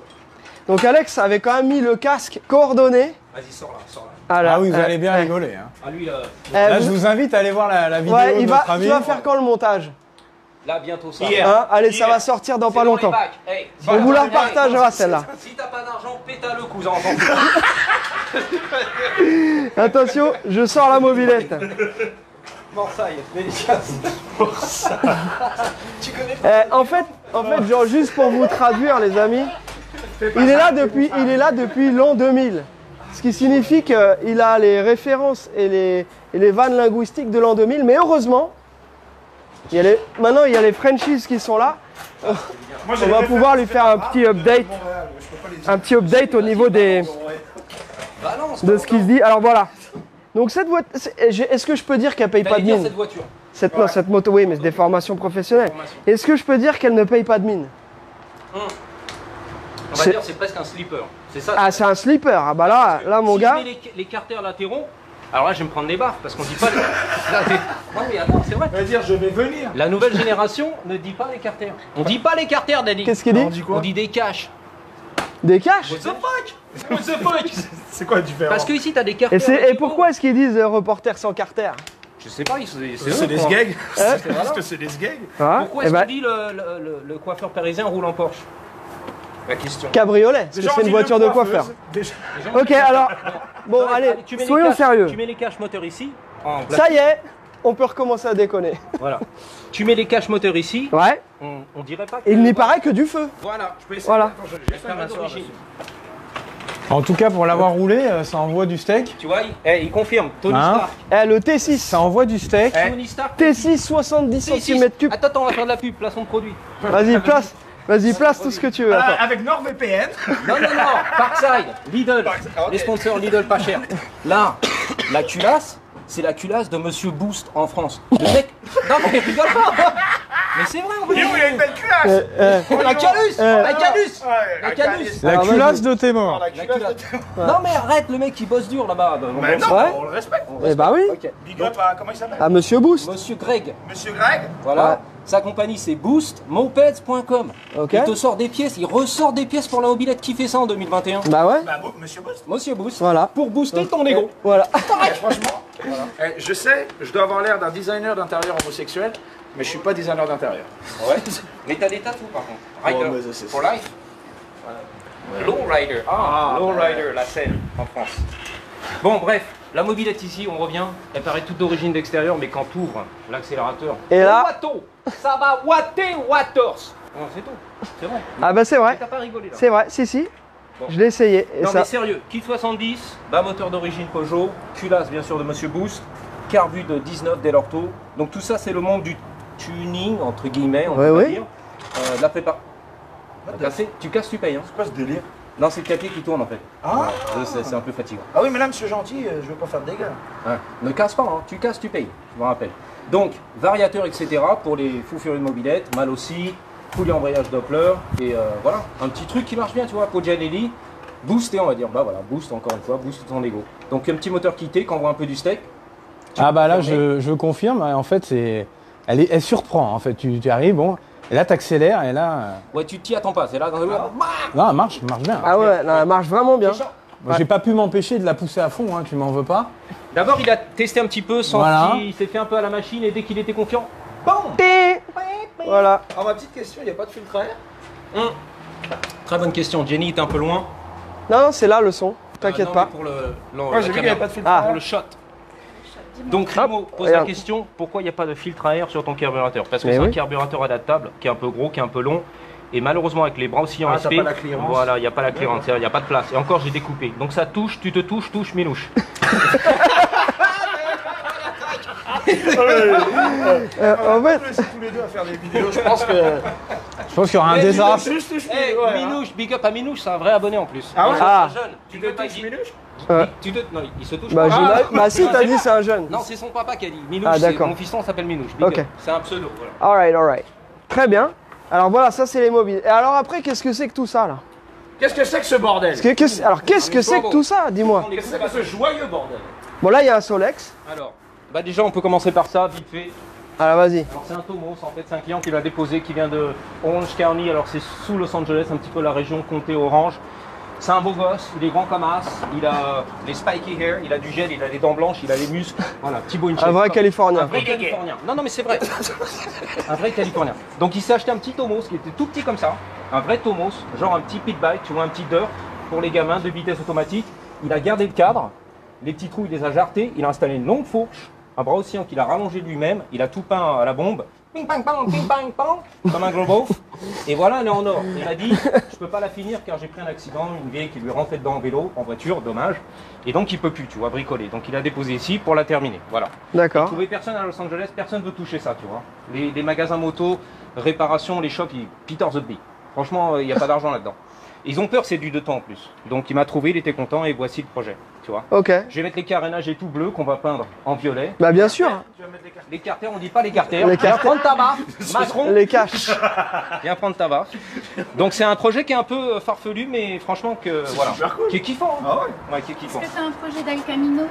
Donc Alex avait quand même mis le casque coordonné. Vas-y, sors là, sors là. Ah oui, vous allez bien rigoler. Hein. Ah, lui, là, Là, je vous invite à aller voir la vidéo Ouais, de notre ami. tu vas faire quand le montage? là bientôt ça. Hein, allez, ça va sortir dans pas longtemps. Hey, On vous la partagera celle-là. Si t'as pas d'argent, pétale le cousin. Attention, je sors la mobilette. Morsaille, En fait, genre juste pour vous traduire, les amis, il est là depuis l'an 2000. Ce qui signifie qu'il a les références et les vannes linguistiques de l'an 2000. Mais heureusement, maintenant il y a les Frenchies qui sont là. On va pouvoir lui faire un petit update au niveau de ce qu'il se dit. Alors voilà. Donc cette voiture, est-ce que je peux dire qu'elle paye pas de mine? cette voiture. Cette moto, oui, mais c'est des formations professionnelles. Est-ce que je peux dire qu'elle ne paye pas de mine? On va dire c'est presque un slipper. C'est ça. Ah, c'est un slipper. Ah bah là mon si gars. je mets les carters latéraux, alors là je vais me prendre des baffes parce qu'on dit pas les... Non mais attends, c'est vrai. On va dire je vais venir. La nouvelle génération ne dit pas les carters. On dit pas les carters, Danny. Qu'est-ce qu'il dit? On dit quoi? On dit des caches. Des caches? What the fuck? What the fuck? C'est quoi la différence? Parce que ici t'as des carters. Et pourquoi est-ce qu'ils disent reporter sans carter? Je sais pas, c'est des sgags. Est-ce que c'est des sgags? Hein? Pourquoi Eh est-ce ben, qu'on dit le coiffeur parisien roule en Porsche? La question. cabriolet, parce que c'est une voiture de coiffeur. Ok, alors, bon, allez, soyons sérieux. Tu mets les caches moteurs ici. En Ça y est, on peut recommencer à déconner. Voilà. Tu mets les caches moteurs ici. Ouais, On dirait pas que. il n'y paraît que du feu. Voilà, je peux essayer. Voilà. Attends, je vais faire ma d'origine. En tout cas, pour l'avoir roulé, ça envoie du steak. Tu vois, il confirme. Tony Hein? Stark. Eh, le T6, Ça envoie du steak. Tony Stark. T6 70 cm3. Attends, on va faire de la pub, placement de produit. Vas-y, place tout ce que tu veux. Attends. Avec NordVPN. Non, Parkside, Lidl, Ok. les sponsors Lidl pas cher. Là, la culasse, c'est la culasse de Monsieur Boost en France. Le mec, non mais rigole pas. Mais c'est vrai en vrai. Il a une belle classe. La calus, la calus, la calus. La Alors, culasse de tes morts. La culasse. Non mais arrête, le mec il bosse dur là-bas. Mais non, Ouais. on le respecte. Eh bah oui, Ok. Big up à, comment il s'appelle? à Monsieur Boost. Monsieur Greg, Monsieur Greg. voilà. Ouais. Sa compagnie c'est boostmopeds.com. Ok. Il te sort des pièces, il ressort des pièces pour la mobilette. Qui fait ça en 2021? Bah ouais, Bah, Monsieur Boss. Monsieur Boost. voilà. Pour booster ton ego. Voilà. Franchement, je sais, je dois avoir l'air d'un designer d'intérieur homosexuel, mais je suis pas designer d'intérieur. Ouais. Mais t'as des tatous par contre. Rider. Oh, mais ça, c'est- For life. Lowrider. Lowrider, la scène en France. Bon, bref, la mobilette ici, on revient. Elle paraît toute d'origine d'extérieur, mais quand tu ouvres l'accélérateur, Et là- watto, ça va watter wators. Non, c'est tout. C'est vrai. Ah bah c'est vrai, T'as pas rigolé là. c'est vrai, si. Bon. Je l'ai essayé. Et Non ça... mais sérieux, kit 70, bas moteur d'origine Peugeot, culasse bien sûr de Monsieur Boost, carbu de 19 Delorto. Donc tout ça c'est le monde du tuning entre guillemets, on peut Ouais, pas oui. dire. De la prépa. Tu casses, tu payes. Hein. C'est quoi ce délire? Non, c'est le clavier qui tourne en fait. Ah C'est un peu fatigant. Ah oui, mais là, monsieur gentil, je veux pas faire de dégâts. Ouais. Ne casse pas, hein. Tu casses, tu payes, je me rappelle. Donc, variateur, etc. pour les fous furieux de mobilette, mal aussi, poulie embrayage Doppler, et voilà, un petit truc qui marche bien, tu vois, Poggianelli, boosté, on va dire. Bah voilà, boost encore une fois, boost ton ego. Donc, un petit moteur quitté, qui envoie un peu du steak. Ah bah là, je confirme. En fait, elle surprend. En fait, tu arrives, bon, et là, t'accélères, et là, Ouais, tu t'y attends pas, c'est là dans le. non, elle marche bien. Ah ouais, non, elle marche vraiment bien. Moi, j'ai pas pu m'empêcher de la pousser à fond. Hein, tu m'en veux pas. D'abord, il a testé un petit peu, senti, Voilà. il s'est fait un peu à la machine, et dès qu'il était confiant, bon. Voilà. Alors, ma petite question, il n'y a pas de filtre à air? Très bonne question, Jenny est un peu loin. Non, c'est là le son. T'inquiète Non, pas. mais pour Moi, j'ai vu qu'il n'y avait pas de filtre Ah. à pour air. le shot. Donc Rimo pose regarde. la question, pourquoi il n'y a pas de filtre à air sur ton carburateur? Parce que Mais c'est oui. un carburateur adaptable, qui est un peu gros, qui est un peu long. Et malheureusement avec les bras oscillants Ah, t'as SP, pas la clearance. voilà, il n'y a pas la clearance, il n'y a pas de place. Et encore j'ai découpé. Donc ça touche, tu te touches, touche Milouche. En fait, laisser tous les deux à faire des vidéos, je pense que. Je pense qu'il y aura un désastre. Hey, Minouche, big up à Minouche, c'est un vrai abonné en plus. Ah ouais? Ah. C'est un jeune. Tu te touches Minouche? Non, il se touche bah, pas. bah si, t'as dit c'est un jeune. Non, c'est son papa qui a dit. Minouche, Ah, c'est- d'accord. mon fiston s'appelle Minouche. big Ok. up. C'est un pseudo. Voilà. Alright. Très bien. Alors voilà, ça c'est les mobiles. Et alors après, qu'est-ce que c'est que tout ça là? Qu'est-ce que c'est que ce bordel? Alors qu'est-ce que c'est que tout ça? Dis-moi. Qu'est-ce que c'est que ce joyeux bordel? Bon là, il y a un Solex. Alors, bah déjà on peut commencer par ça, vite fait. Alors vas-y. Alors c'est un Tomos, en fait c'est un client qui l'a déposé, qui vient de Orange County, alors c'est sous Los Angeles, un petit peu la région comté Orange. C'est un beau gosse, il est grand comme as, il a les spiky hair, il a du gel, il a les dents blanches, il a les muscles. Voilà, petit beau Un vrai Californien. Un vrai Californien. Non, non, mais c'est vrai. Un vrai Californien. Donc il s'est acheté un petit Tomos qui était tout petit comme ça. Un vrai Tomos, genre un petit pit bike, tu vois, un petit dirt pour les gamins de vitesse automatique. Il a gardé le cadre, les petits trous, il les a jartés, il a installé une longue fourche, un bras oscillant qu'il a rallongé lui-même, il a tout peint à la bombe. Ping pang pang, ping pang pang, comme un globo. Et voilà, elle est en or. Il m'a dit, je peux pas la finir car j'ai pris un accident, une vieille qui lui est rentrée dedans en vélo, en voiture, dommage. Et donc il peut plus, tu vois, bricoler. Donc il a déposé ici pour la terminer. Voilà. D'accord. Trouver personne à Los Angeles, personne veut toucher ça, tu vois. Les magasins moto, réparation, les shops, Peter the Bee. Franchement, il n'y a pas d'argent là-dedans. Ils ont peur, c'est du 2 temps en plus. Donc il m'a trouvé, il était content et voici le projet, tu vois. Ok. Je vais mettre les carénages et tout bleu qu'on va peindre en violet. Bah bien sûr. Les carters, on dit pas les carters. Les Viens carters. prendre ta barre, Macron. Les caches. Viens prendre ta barre. Donc c'est un projet qui est un peu farfelu, mais franchement que voilà, qui est kiffant. Hein. Ah ouais. Ouais, qui est kiffant. Est-ce que tu as un projet d'El Camino?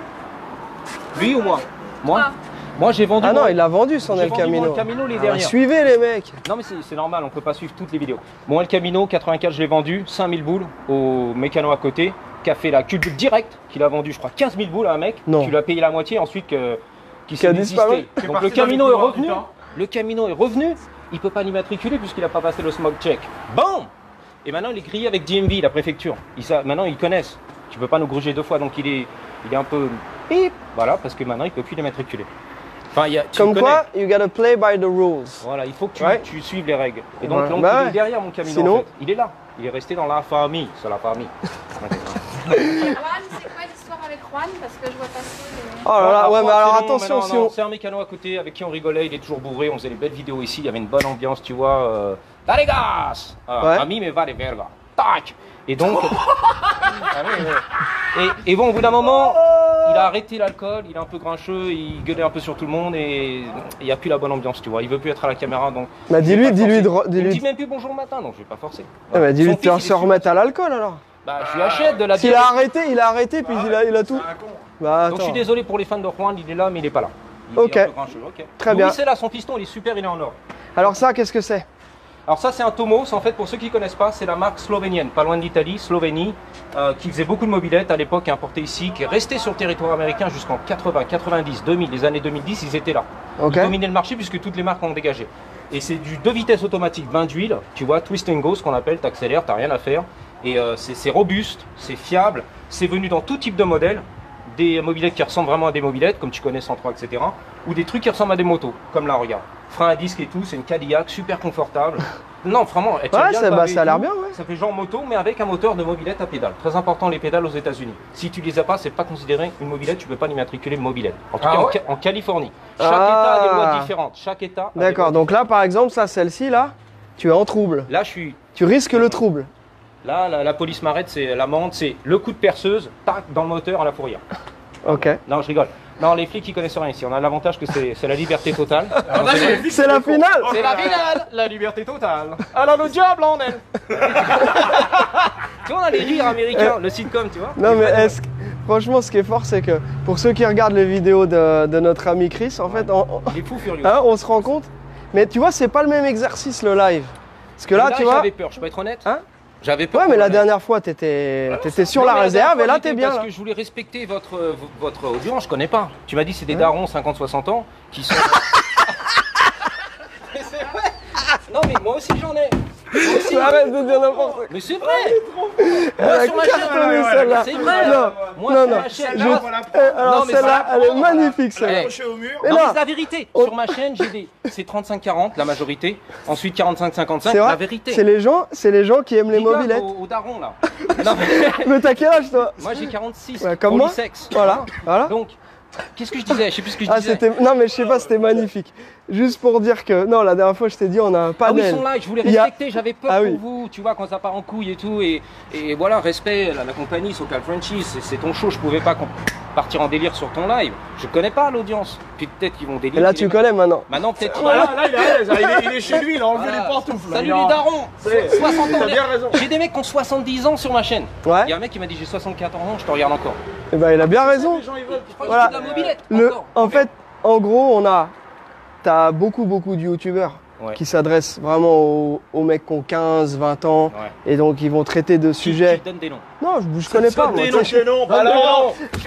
Lui ou moi? Moi. Ah. Moi j'ai vendu. Ah non, mon- il a vendu son j'ai El vendu mon Camino. El Camino les Ah, dernières. suivez les mecs. Non mais c'est normal, on peut pas suivre toutes les vidéos. Mon El Camino 84, je l'ai vendu 5000 boules au mécano à côté, qui a fait la culbute direct, qu'il a vendu je crois 15 000 boules à un mec, Non. qui lui a payé la moitié ensuite qui a s'est disparu. désisté. Donc le Camino est revenu, le Camino est revenu, il peut pas l'immatriculer puisqu'il a pas passé le smog check. Bon. Et maintenant il est grillé avec DMV, la préfecture. Maintenant ils connaissent. Tu peux pas nous gruger 2 fois, donc il est un peu pip, voilà, parce que maintenant il peut plus l'immatriculer. Enfin, tu Comme connais. quoi, you gotta play by the rules. Voilà, il faut que Ouais. tu suives les règles. Et donc Ouais. l'oncle Bah il ouais. est derrière mon Camino. Sinon- En fait. Il est là. Il est resté dans la famille. C'est la famille. Juan, c'est quoi l'histoire avec Juan? Parce que je vois passer les... Oh là là, ouais, mais alors c'est long, attention, mais non, si non, on... c'est un mécano à côté avec qui on rigolait. Il est toujours bourré. On faisait des belles vidéos ici. Il y avait une bonne ambiance, tu vois. Dale gas! Ouais. A mí me vale verga. Tac! Et donc. Ah oui, oui. Et bon, au bout d'un moment, il a arrêté l'alcool, il est un peu grincheux, il gueulait un peu sur tout le monde et il n'y a plus la bonne ambiance, tu vois. Il veut plus être à la caméra, donc. Bah je vais pas dis-lui, forcer. Il me dis-lui. dit même plus bonjour le matin, donc je vais pas forcer. Ah bah dis-lui Son de fils, il est se remettre super- à l'alcool alors. Bah, je lui achète de la S'il bière. a arrêté, puis il a tout. C'est un con. Bah Donc je suis attends. désolé pour les fans de Juan, il est là, mais il est pas là. Il Ok. est un peu grincheux, ok. Très Louis, bien. c'est là, son piston, il est super, il est en or. Alors ça, qu'est-ce que c'est? Alors ça c'est un Tomos, en fait pour ceux qui ne connaissent pas, c'est la marque slovénienne, pas loin d'Italie, Slovénie, qui faisait beaucoup de mobylettes à l'époque, importée ici, qui est restée sur le territoire américain jusqu'en 80, 90, 2000, les années 2010, ils étaient là. Ok. Ils dominaient le marché puisque toutes les marques ont dégagé. Et c'est du 2 vitesses automatique, 20 d'huile, tu vois, twist and go, ce qu'on appelle, t'accélères, t'as rien à faire. Et c'est robuste, c'est fiable, c'est venu dans tout type de modèle. Des mobylettes qui ressemblent vraiment à des mobylettes, comme tu connais 103, etc. Ou des trucs qui ressemblent à des motos, comme là, regarde. Frein à disque et tout, c'est une Cadillac, super confortable. Non, vraiment, elle tient Ouais, bien ça, le bah, pavé ça a et l'air tout. bien, ouais. Ça fait genre moto, mais avec un moteur de mobilette à pédales. Très important, les pédales aux États-Unis. Si tu les as pas, c'est pas considéré une mobilette, tu peux pas l'immatriculer mobilette. En tout Ah cas, ouais en Californie. Chaque État a des lois différentes. Chaque État. a des D'accord, lois donc là par exemple, ça, celle-ci là, tu es en trouble. différentes. Là, je suis. Tu risques le trouble. Là, la police m'arrête, c'est l'amende, c'est le coup de perceuse, tac, dans le moteur à la fourrière. Ok. Non, je rigole. Non, les flics, ils connaissent rien ici. On a l'avantage que c'est la liberté totale. C'est la finale. C'est la finale, la liberté totale. Alors le diable en elle. Tu vois, on a les rires américains, le sitcom, tu vois. Non mais Les est-ce que... Franchement, ce qui est fort, c'est que pour ceux qui regardent les vidéos de notre ami Chris, en fait, Il est fou furieux. hein, on se rend compte. Mais tu vois, c'est pas le même exercice le live. Parce que là, tu vois. J'avais peur, je peux être honnête. Hein? J'avais peur. Ouais, mais pour la le- dernière fois, t'étais sur Non, la mais réserve dernière et là, fois, t'es j'étais bien. Parce Là. que je voulais respecter votre audience, je connais pas. Tu m'as dit c'est des Hein? darons 50-60 ans qui sont. Mais c'est vrai. Non mais moi aussi j'en ai. Moi aussi. Arrête de dire n'importe quoi. Mais c'est vrai. Elle Moi a sur ma chaîne. cartonné celle-là. C'est vrai. Non, Moi non, sur non. ma chaîne. Je- là, Alors Non, mais celle-là, ça elle est apprend, magnifique celle-là. Accroché au mur. Mais non, non, mais c'est la vérité. on- Sur ma chaîne, c'est 35-40 la majorité. Ensuite 45-55 c'est la vrai. vérité. C'est les gens qui aiment les Big up mobilettes. Aux darons là. Non, mais- Mais t'as quel âge toi? moi j'ai 46. Ouais, comme moi. Polysexe. Voilà, voilà. Donc, qu'est-ce que je disais? Je sais plus ce que je Ah, disais. c'était. Non, mais je sais pas, c'était magnifique. Juste pour dire que. Non, la dernière fois, je t'ai dit, on a un Ah oui, ils panel. sont là, et je voulais Il y a- respecter, j'avais peur Ah pour oui. vous, tu vois, quand ça part en couille et tout, et voilà, respect, la compagnie, Socal Frenchies, c'est ton show, je pouvais pas partir en délire sur ton live, je connais pas l'audience, puis peut-être qu'ils vont délire. Et là, puis tu les- connais maintenant. Maintenant, peut-être. Voilà, là, il est à l'aise, hein, il est chez lui, il a enlevé Voilà. les pantoufles. là, Salut il a- les darons, C'est- 60 ans. T'as bien raison. J'ai des mecs qui ont 70 ans sur ma chaîne. Ouais. Il y a un mec qui m'a dit j'ai 64 ans, je te regarde encore. Et ben, il a bien raison. Les gens, ils veulent. Je crois que Voilà. je fais de la mobilette. Le, encore. en fait, en gros, t'as beaucoup de youtubeurs Ouais. qui s'adresse vraiment aux mecs qui ont 15, 20 ans. Ouais. Et donc, ils vont traiter de sujets. Tu donnes des noms. Non, je connais pas. Moi, tu sais,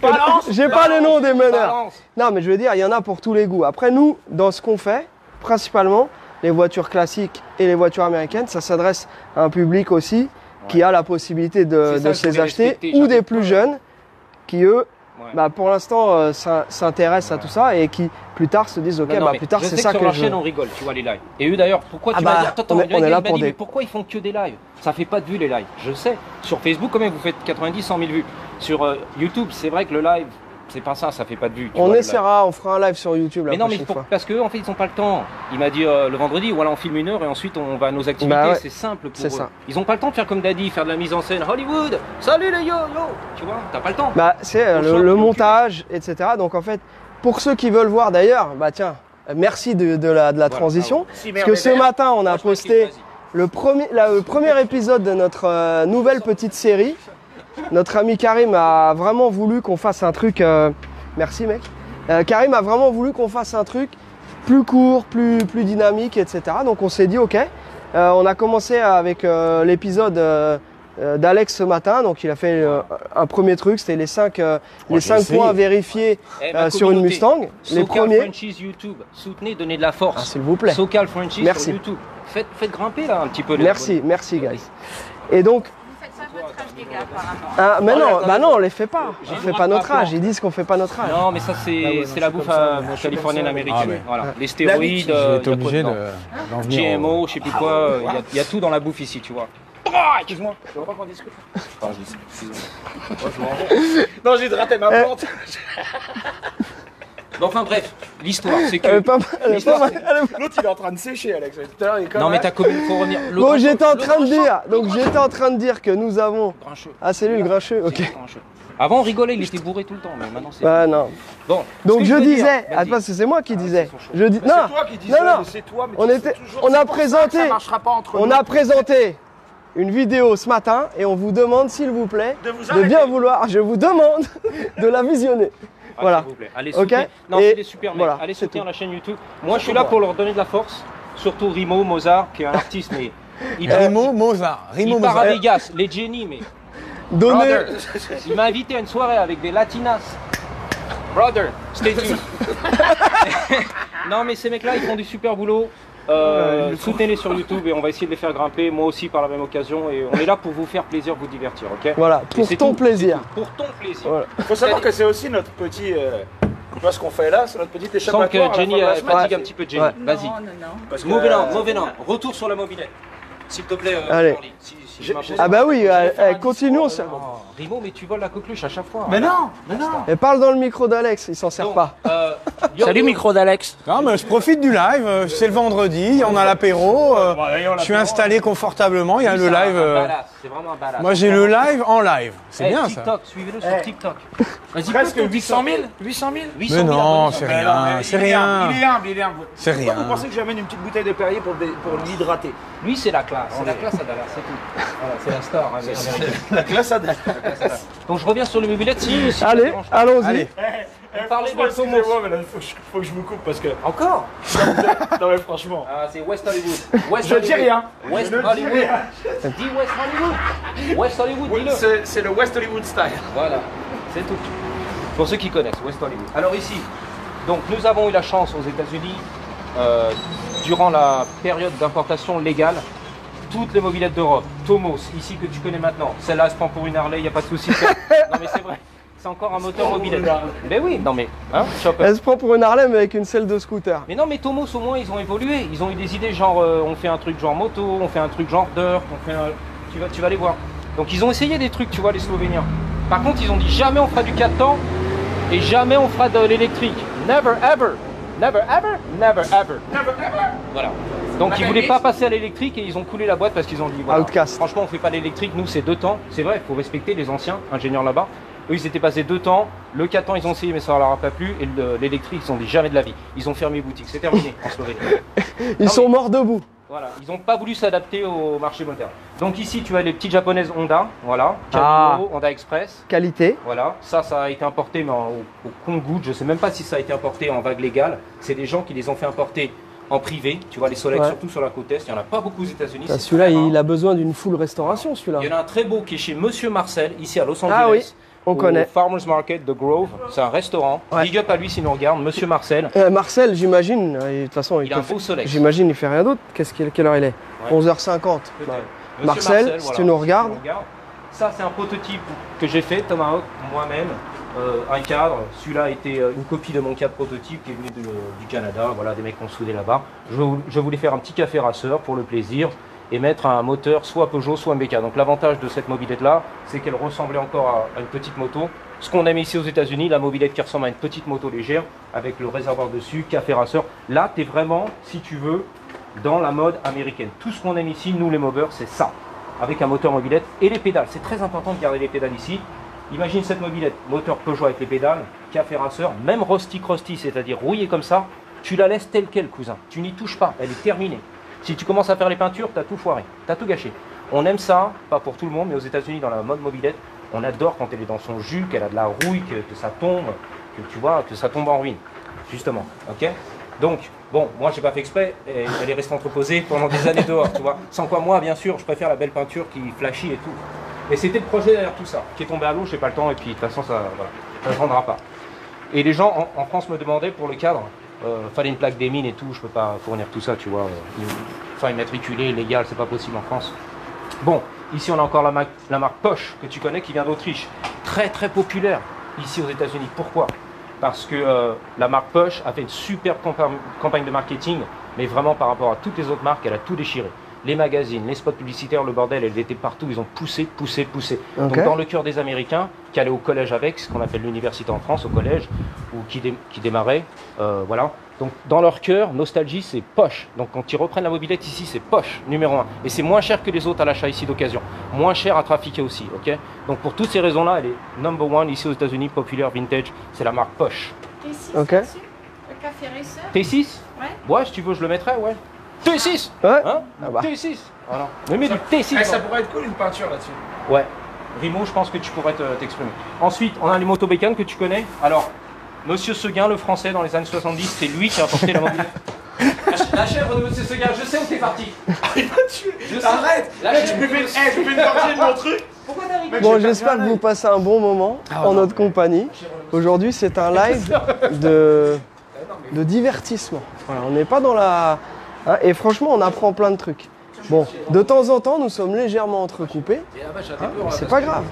Balance. j'ai pas les noms des meneurs. Balance. Non, mais je veux dire, il y en a pour tous les goûts. Après, nous, dans ce qu'on fait, principalement, les voitures classiques et les voitures américaines, ça s'adresse à un public aussi qui a la possibilité C'est ça de que se je les voulais acheter, respecter, ou j'avais des plus peur. jeunes qui, eux, Ouais. bah, pour l'instant, s'intéressent à tout ça et qui, plus tard, se disent, OK, Non, bah, mais plus tard, je c'est sais ça sur que leur je chaîne veux. on rigole, tu vois les lives. Et eux d'ailleurs, pourquoi Ah tu bah, vas dire attends, on est le gars, là il m'a pour dit, des- mais pourquoi ils font que des lives? Ça fait pas de vues les lives. Je sais. Sur Facebook quand même vous faites 90 100 000 vues. Sur YouTube, c'est vrai que le live c'est pas ça fait pas de vues. tu On vois, le essaiera, on fera un live sur YouTube la live. Mais non, mais prochaine fois. parce qu'eux en fait ils ont pas le temps. Il m'a dit le vendredi, voilà on filme 1 heure et ensuite on va à nos activités, Bah ouais. c'est simple pour C'est eux. ça. Ils ont pas le temps de faire comme Daddy, faire de la mise en scène Hollywood. Salut les yo, tu vois, t'as pas le temps. Bah, c'est Pour ça, le YouTube. montage, etc. Donc en fait, pour ceux qui veulent voir d'ailleurs, bah tiens, merci de la transition. Parce que ce matin, on a Moi, je posté m'explique, le premier épisode de notre nouvelle petite série. Notre ami Karim a vraiment voulu qu'on fasse un truc. Merci mec. Karim a vraiment voulu qu'on fasse un truc plus court, plus dynamique, etc. Donc on s'est dit ok. On a commencé avec l'épisode d'Alex ce matin. Donc il a fait un premier truc, c'était les 5 j'ai essayé. points vérifiés Eh, ma sur une communauté, Mustang. Les Socal premiers. Franchise YouTube, soutenez, donnez de la force. Ah, s'il vous plaît. Socal Franchise Merci. sur YouTube. Faites grimper là un petit peu les Merci guys. Et donc, Vous faites ça à votre âge, les gars, apparemment. ah, mais non, attendez. bah non, on les fait pas. On fait pas notre rapport. âge. Ils disent qu'on fait pas notre âge. Non, mais ça c'est la bouffe californienne américaine. Ah, mais- Voilà. Les stéroïdes, J'ai y a été quoi obligé dedans d'en venir. GMO, je sais plus quoi, il y a tout dans la bouffe ici, tu vois. Excuse-moi, je veux pas qu'on discute. Non, j'ai hydraté ma plante. Bon, enfin bref, l'histoire c'est Elle est que. pas mal, elle est pas mal, elle est- L'autre, il est en train de sécher, Alex. Tout à l'heure, il est comme Non, mais un- ta commune, faut revenir. Le Bon, grincheux, j'étais en le train de grincheux, dire. Donc j'étais en train de dire que nous avons. Grincheux. Ah, c'est lui le grincheux. C'est Ok. le grincheux. Avant on rigolait, il était bourré tout le temps, mais maintenant c'est. Bah non. Bon. Donc ce que je veux disais. dire, vas-y. Attends, parce que c'est moi qui disais. c'est son show. Je dis. C'est Non. toi qui disais, Non, non. mais c'est toi, mais On tu était. sais toujours, On c'est a pour ça que présenté. Ça marchera pas entre On nous. a présenté une vidéo ce matin et on vous demande, s'il vous plaît, De vous de bien arrêter. vouloir. Je vous demande de la visionner. Ah, Voilà. s'il vous plaît. Allez Ok. soutenir. Non, Et c'est des super mecs. voilà, Allez c'est soutenir tout. la chaîne YouTube. Moi, je suis là pour leur donner de la force. Surtout Rimo Mozart, qui est un artiste, mais il Rimo Mozart. Rimo il part à Mozart. Vegas, les Jenny, mais Donnez. brother, il m'a invité à une soirée avec des latinas. Brother, stay tuned. Non, mais ces mecs-là, ils font du super boulot. Soutenez-les sur YouTube et on va essayer de les faire grimper, moi aussi par la même occasion. Et on est là pour vous faire plaisir, vous divertir, ok? Voilà, Et pour c'est ton tout, plaisir. c'est tout. Pour ton plaisir. Voilà. Il faut savoir que c'est aussi notre petit. Tu vois ce qu'on fait là, c'est notre petit Je sens échappatoire. que à la fin Jenny de la fatigue semaine. un petit peu Jenny. Ouais. Vas-y. Parce que, Moving on. Retour sur la mobilette. S'il te plaît, Allez. Orly, si je m'impose. Ah bah oui, Je vais faire un continuons. discours, Rimo, mais tu voles la coqueluche à chaque fois. Mais non. Et parle dans le micro d'Alex, il s'en sert Donc, pas. Salut micro d'Alex. Non, mais je profite du live. C'est le vendredi, on a l'apéro. Je suis installé confortablement. Il y a le live. C'est vraiment un badass. Moi, j'ai le live en live. C'est bien ça. TikTok, suivez-le sur TikTok. Vas-y, Presque plutôt 800 000 800 000 800 Mais 000 non, abonnés. c'est Mais non, rien. mais C'est il est humble, rien. Il est humble, il est humble. C'est Pourquoi rien. vous pensez que j'amène une petite bouteille de Perrier pour l'hydrater? Lui, c'est la classe. C'est la classe à Dallas, c'est tout. Voilà, c'est la star américaine. La classe à Dallas. Donc, je reviens sur le mobilette. Si ça Allez, te dérange pas. allons-y. Allez. Parlez Franchement, de Tomos. excusez-moi, mais là, faut que je vous coupe parce que. Encore Non, mais franchement. Ah, c'est West Hollywood. West Je dis Hollywood. rien. West Je ne dis Hollywood. rien. Dis West Hollywood. West Hollywood, dis-le. C'est le West Hollywood style. Voilà, c'est tout. Pour ceux qui connaissent, West Hollywood. Alors ici, donc nous avons eu la chance aux États-Unis, durant la période d'importation légale, toutes les mobilettes d'Europe, Tomos, ici que tu connais maintenant, celle-là elle se prend pour une Harley, il n'y a pas de souci. Non mais c'est vrai, c'est encore un moteur mobilette. Mais oui, non mais, hein, Chopper. Elle se prend pour une Harlem avec une selle de scooter. Mais non, mais Tomos au moins ils ont évolué. Ils ont eu des idées genre on fait un truc genre moto, on fait un truc genre dirt, on fait un... tu vas les voir. Donc ils ont essayé des trucs, tu vois, les Slovéniens. Par contre, ils ont dit jamais on fera du 4 temps et jamais on fera de l'électrique. Never ever. Never ever. Never ever. Voilà. Donc ils voulaient pas passer à l'électrique et ils ont coulé la boîte parce qu'ils ont dit voilà. Outcast. Franchement, on fait pas l'électrique, nous c'est 2 temps. C'est vrai, il faut respecter les anciens ingénieurs là-bas. Eux, ils étaient passés 2 temps. Le 4 temps, ils ont essayé, mais ça leur a pas plu. Et l'électrique, ils ont dit jamais de la vie. Ils ont fermé boutique. C'est terminé en Slovénie. Ils Ah sont oui. morts debout. Voilà, ils n'ont pas voulu s'adapter au marché moderne. Donc ici, tu as les petites japonaises Honda, voilà, Ah. Camino, Honda Express, Qualité. voilà. Ça a été importé mais au compte-gouttes. Je ne sais même pas si ça a été importé en vague légale. C'est des gens qui les ont fait importer en privé. Tu vois, les Solex, Ouais. surtout sur la côte Est, il n'y en a pas beaucoup aux États-Unis. c'est Celui-là, très rare. il a besoin d'une full restauration, celui-là. Il y en a un très beau qui est chez Monsieur Marcel, ici à Los Angeles. Ah oui, on au connaît. Farmers Market de Grove. C'est un restaurant. Ouais. Big up à lui s'il nous regarde, Monsieur Marcel. Marcel, j'imagine, de toute façon, Il a un beau Solex. j'imagine, il fait rien d'autre. Quelle heure il est? Ouais. 11h50. Peut-être. Bah, Monsieur Marcel, si tu nous regardes. Ça, c'est un prototype que j'ai fait, Tomahawk, moi-même. Un cadre. Celui-là était une copie de mon cadre prototype qui est venu du Canada. Voilà, des mecs qui ont soudé là-bas. Je voulais faire un petit café rasseur pour le plaisir et mettre un moteur soit Peugeot, soit MBK. Donc l'avantage de cette mobilette-là, c'est qu'elle ressemblait encore à une petite moto. Ce qu'on aime ici aux États-Unis, la mobilette qui ressemble à une petite moto légère avec le réservoir dessus, café rasseur. Là, tu es vraiment, si tu veux, dans la mode américaine. Tout ce qu'on aime ici, nous les mobbers, c'est ça. Avec un moteur mobilette et les pédales. C'est très important de garder les pédales ici. Imagine cette mobilette, moteur Peugeot avec les pédales, café rasseur, même rusty, c'est-à-dire rouillé comme ça, tu la laisses telle quelle, cousin. Tu n'y touches pas, elle est terminée. Si tu commences à faire les peintures, tu as tout foiré, tu as tout gâché. On aime ça, pas pour tout le monde, mais aux États-Unis, dans la mode mobilette, on adore quand elle est dans son jus, qu'elle a de la rouille, que ça tombe, que tu vois, que ça tombe en ruine. Justement, ok? Donc, bon, moi j'ai pas fait exprès, et elle est restée entreposée pendant des années dehors, tu vois. Sans quoi moi, bien sûr, je préfère la belle peinture qui flashy et tout. Et c'était le projet derrière tout ça, qui est tombé à l'eau, j'ai pas le temps, et puis de toute façon, ça ne se rendra pas. Et les gens en France me demandaient pour le cadre, fallait une plaque des mines et tout, je peux pas fournir tout ça, tu vois. Enfin, immatriculé, légal, c'est pas possible en France. Bon, ici on a encore la marque Porsche, que tu connais, qui vient d'Autriche. Très très populaire ici aux États-Unis. Pourquoi? Parce que la marque Porsche a fait une super campagne de marketing, mais vraiment par rapport à toutes les autres marques, elle a tout déchiré. Les magazines, les spots publicitaires, le bordel, elle était partout, ils ont poussé. Donc dans le cœur des Américains, qui allaient au collège avec, ce qu'on appelle l'université en France, au collège, ou qui démarraient, voilà. Donc dans leur cœur, nostalgie, c'est Porsche. Donc quand ils reprennent la mobilette ici, c'est Porsche, numéro 1. Et c'est moins cher que les autres à l'achat ici d'occasion. Moins cher à trafiquer aussi, ok? Donc pour toutes ces raisons-là, elle est number 1 ici aux États-Unis, populaire, vintage, c'est la marque Porsche. T6 Ok. là-dessus, le café racer. T6? Ouais. Ouais, si tu veux, je le mettrais, ouais. T6! Ouais. Hein? Ah bah. T6! Voilà. Mais mets du T6! Ça pourrait être cool une peinture là-dessus. Ouais. Rimo, je pense que tu pourrais t'exprimer. Ensuite, on a les motos bécanes que tu connais. Alors, Monsieur Seguin, le français, dans les années 70, c'est lui qui a apporté la mobilette. La chèvre de Monsieur Seguin, je sais où t'es parti. Il m'a tué. Je sais. Arrête. La Là, chèvre je me de- fais une gorgée de mon truc. Pourquoi t'as rigolé? Bon, j'ai j'espère perdu que un vous œil. passez un bon moment en notre compagnie. Aujourd'hui, c'est un live de divertissement. Voilà, on n'est pas dans la... hein, et franchement, on apprend plein de trucs. Bon, de temps en temps, nous sommes légèrement entrecoupés. C'est pas grave.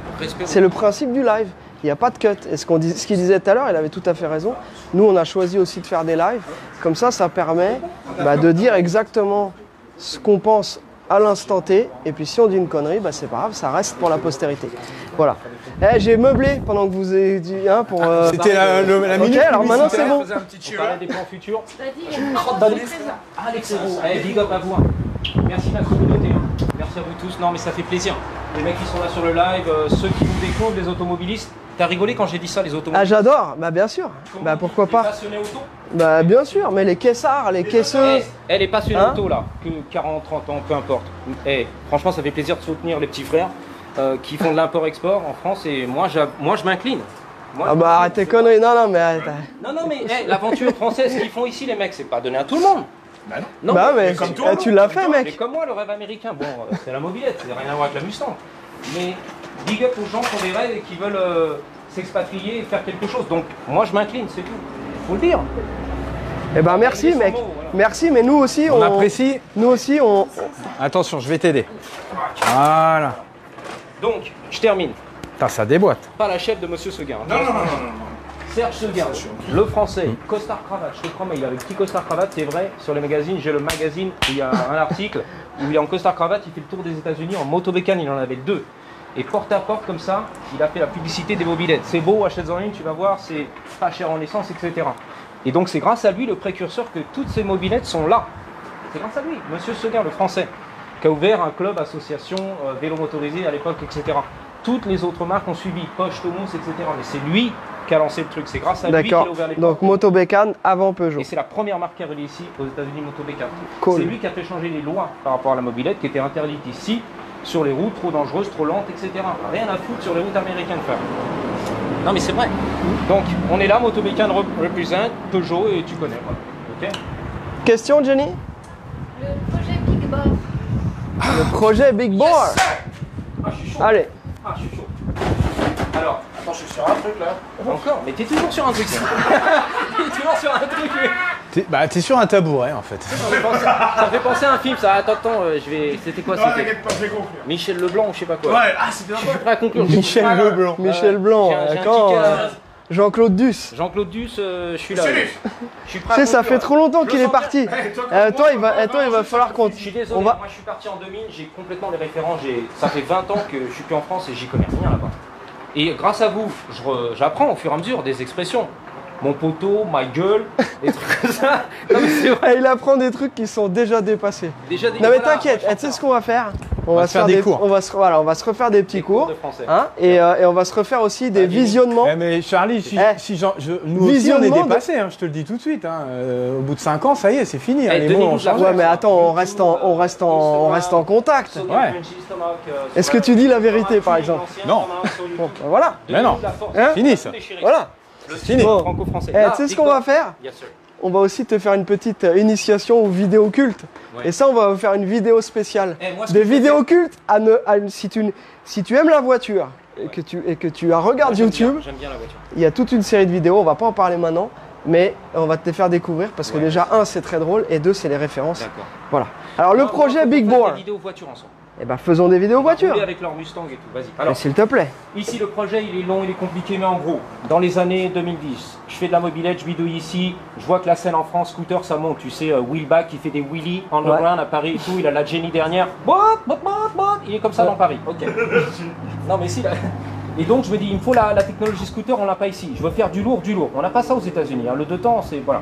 C'est le principe du live. Il n'y a pas de cut. Et ce qu'il disait tout à l'heure, il avait tout à fait raison. Nous, on a choisi aussi de faire des lives. Comme ça permet de dire exactement ce qu'on pense à l'instant T. Et puis si on dit une connerie, c'est pas grave, ça reste pour la postérité. Voilà. J'ai meublé pendant que vous avez dit, hein, pour... C'était la Ok, minute. alors maintenant c'est bon. Faisais un petit On parlait tueur. des plans futurs. T'as dit, il y a pas de présent. Alex Hérault, big up à vous. Hein. Merci la communauté. Hein. Merci à vous tous. Non, mais ça fait plaisir. Les mecs qui sont là sur le live, ceux qui nous découvrent, les automobilistes. T'as rigolé quand j'ai dit ça, les Ah, automobilistes? j'adore. Bien sûr. Pourquoi Les pas. passionnés auto. Bien sûr, mais les caissards, les caisseux... Elle est passionnée Hein auto là, que 40, 30 ans, peu importe. Franchement, ça fait plaisir de soutenir les petits frères qui font de l'import-export en France et moi je m'incline. Moi, je arrête tes conneries. Non, mais arrête. Non, mais l'aventure française qu'ils font ici, les mecs, c'est pas donné à tout le monde. Non, mais comme toi, tu l'as fait, mais mec. comme moi, le rêve américain, bon, c'est la mobilette, c'est rien à voir avec la Mustang. Mais big up aux gens qui ont des rêves et qui veulent s'expatrier et faire quelque chose. Donc, moi, je m'incline, c'est tout. Faut le dire. Merci, mec. Merci, mais nous aussi, On apprécie. Nous aussi, on... Attention, je vais t'aider. Voilà. Donc, je termine. Putain, ça déboîte. Pas la chef de Monsieur Seguin. Non. Serge Seguin, le français, costard cravate, je te promets, il avait petit costard cravate, c'est vrai, sur les magazines, j'ai le magazine où il y a un article où il est en costard cravate, il fait le tour des États-Unis en motobécane, il en avait 2. Et porte à porte comme ça, il a fait la publicité des mobilettes. C'est beau, achète-en une, tu vas voir, c'est pas cher en essence, etc. Et donc c'est grâce à lui, le précurseur, que toutes ces mobilettes sont là. C'est grâce à lui, Monsieur Seguin, le français, qui a ouvert un club, association, vélo motorisé à l'époque, etc. Toutes les autres marques ont suivi, Porsche, Tomos, etc. Mais c'est lui qui a lancé le truc, c'est grâce à lui qu'il a D'accord. ouvert les Donc, portes. Motobécane avant Peugeot. Et c'est la première marque qui est reliée ici aux États-Unis, Motobécane. Cool. C'est lui qui a fait changer les lois par rapport à la mobilette qui était interdite ici, sur les routes trop dangereuses, trop lentes, etc. Rien à foutre sur les routes américaines, frère. Non mais c'est vrai. Donc on est là, Motobécane représente Peugeot et tu connais. Voilà. Ok. question, Jenny? Le projet Big Bore. Le projet Big Bore. Ah, je suis chaud. Allez. Ah, je suis chaud. Alors, Attends, je suis sur un truc là. encore, mais t'es toujours sur un truc. T'es toujours sur un truc. T'es sur un tabouret en fait. Ça me fait penser à un film, ça. Attends, C'était quoi? Non, C'était t'inquiète pas, je vais conclure. Michel Leblanc ou je sais pas quoi. Ouais, ah, c'était Je n'importe suis prêt à conclure. Michel Leblanc. Michel Blanc, J'ai un d'accord. ticket à- Jean-Claude Duss. Jean-Claude Duss, je suis là. C'est lui. Je suis prêt Tu à sais, ça conclure. fait trop longtemps Je qu'il le est sens parti. bien. Eh, toi, Toi, il va falloir qu'on... Je suis désolé, On va... moi je suis parti en 2000, j'ai complètement les références, ça fait 20 ans que je suis plus en France et j'y connais rien là-bas. Et grâce à vous, j'apprends au fur et à mesure des expressions. Mon poteau, ma gueule, des trucs comme ça. Non, mais c'est vrai. Et il apprend des trucs qui sont déjà dépassés. Déjà des Non mais voilà, t'inquiète, moi, je tu sais suis ce qu'on va faire? On va se faire des cours. On va se refaire des petits des cours cours. de français. Hein, et on va se refaire aussi des Ah, dis-nous. visionnements. Eh, mais Charlie, nous aussi on est Visionnement de- dépassés, hein, je te le dis tout de suite. Hein. Au bout de 5 ans, ça y est, c'est fini. hein, Eh, les mots donnez-nous ont de la changé. Ouais mais attends, on reste en contact. Ouais. Est-ce que tu dis la vérité, par exemple? Non. Bon, ben voilà. Mais non. Hein? Fini ça. Voilà. Fini. Bon. Franco-français. Eh, tu sais ce qu'on va faire? Yes, sir. On va aussi te faire une petite initiation aux vidéos cultes. Ouais. Et ça, on va faire une vidéo spéciale. Eh, moi, ce Des que je vais vidéos cultes si tu aimes la voiture et que tu regardes J'aime bien, YouTube, J'aime bien la voiture. il y a toute une série de vidéos, on va pas en parler maintenant, mais on va te les faire découvrir parce que Ouais. déjà, un, c'est très drôle et deux, c'est les références. D'accord. Voilà. Alors, le projet Big Bore, Des vidéos voitures ensemble. eh ben, faisons des vidéos voitures. Rouler avec leur Mustang et tout. Vas-y. Mais Alors, s'il te plaît. ici, le projet, il est long, il est compliqué, mais en gros, dans les années 2010, je fais de la mobilette, je bidouille ici, je vois que la scène en France, scooter, ça monte. Tu sais, Wheelback, il fait des wheelies underground à Paris et tout, il a la Jenny dernière. Il est comme ça dans Paris. Ok. Non, mais si, là. Et donc, je me dis, il me faut la technologie scooter, on l'a pas ici. Je veux faire du lourd, du lourd. On n'a pas ça aux États-Unis. Hein. Le 2 temps, c'est. Voilà.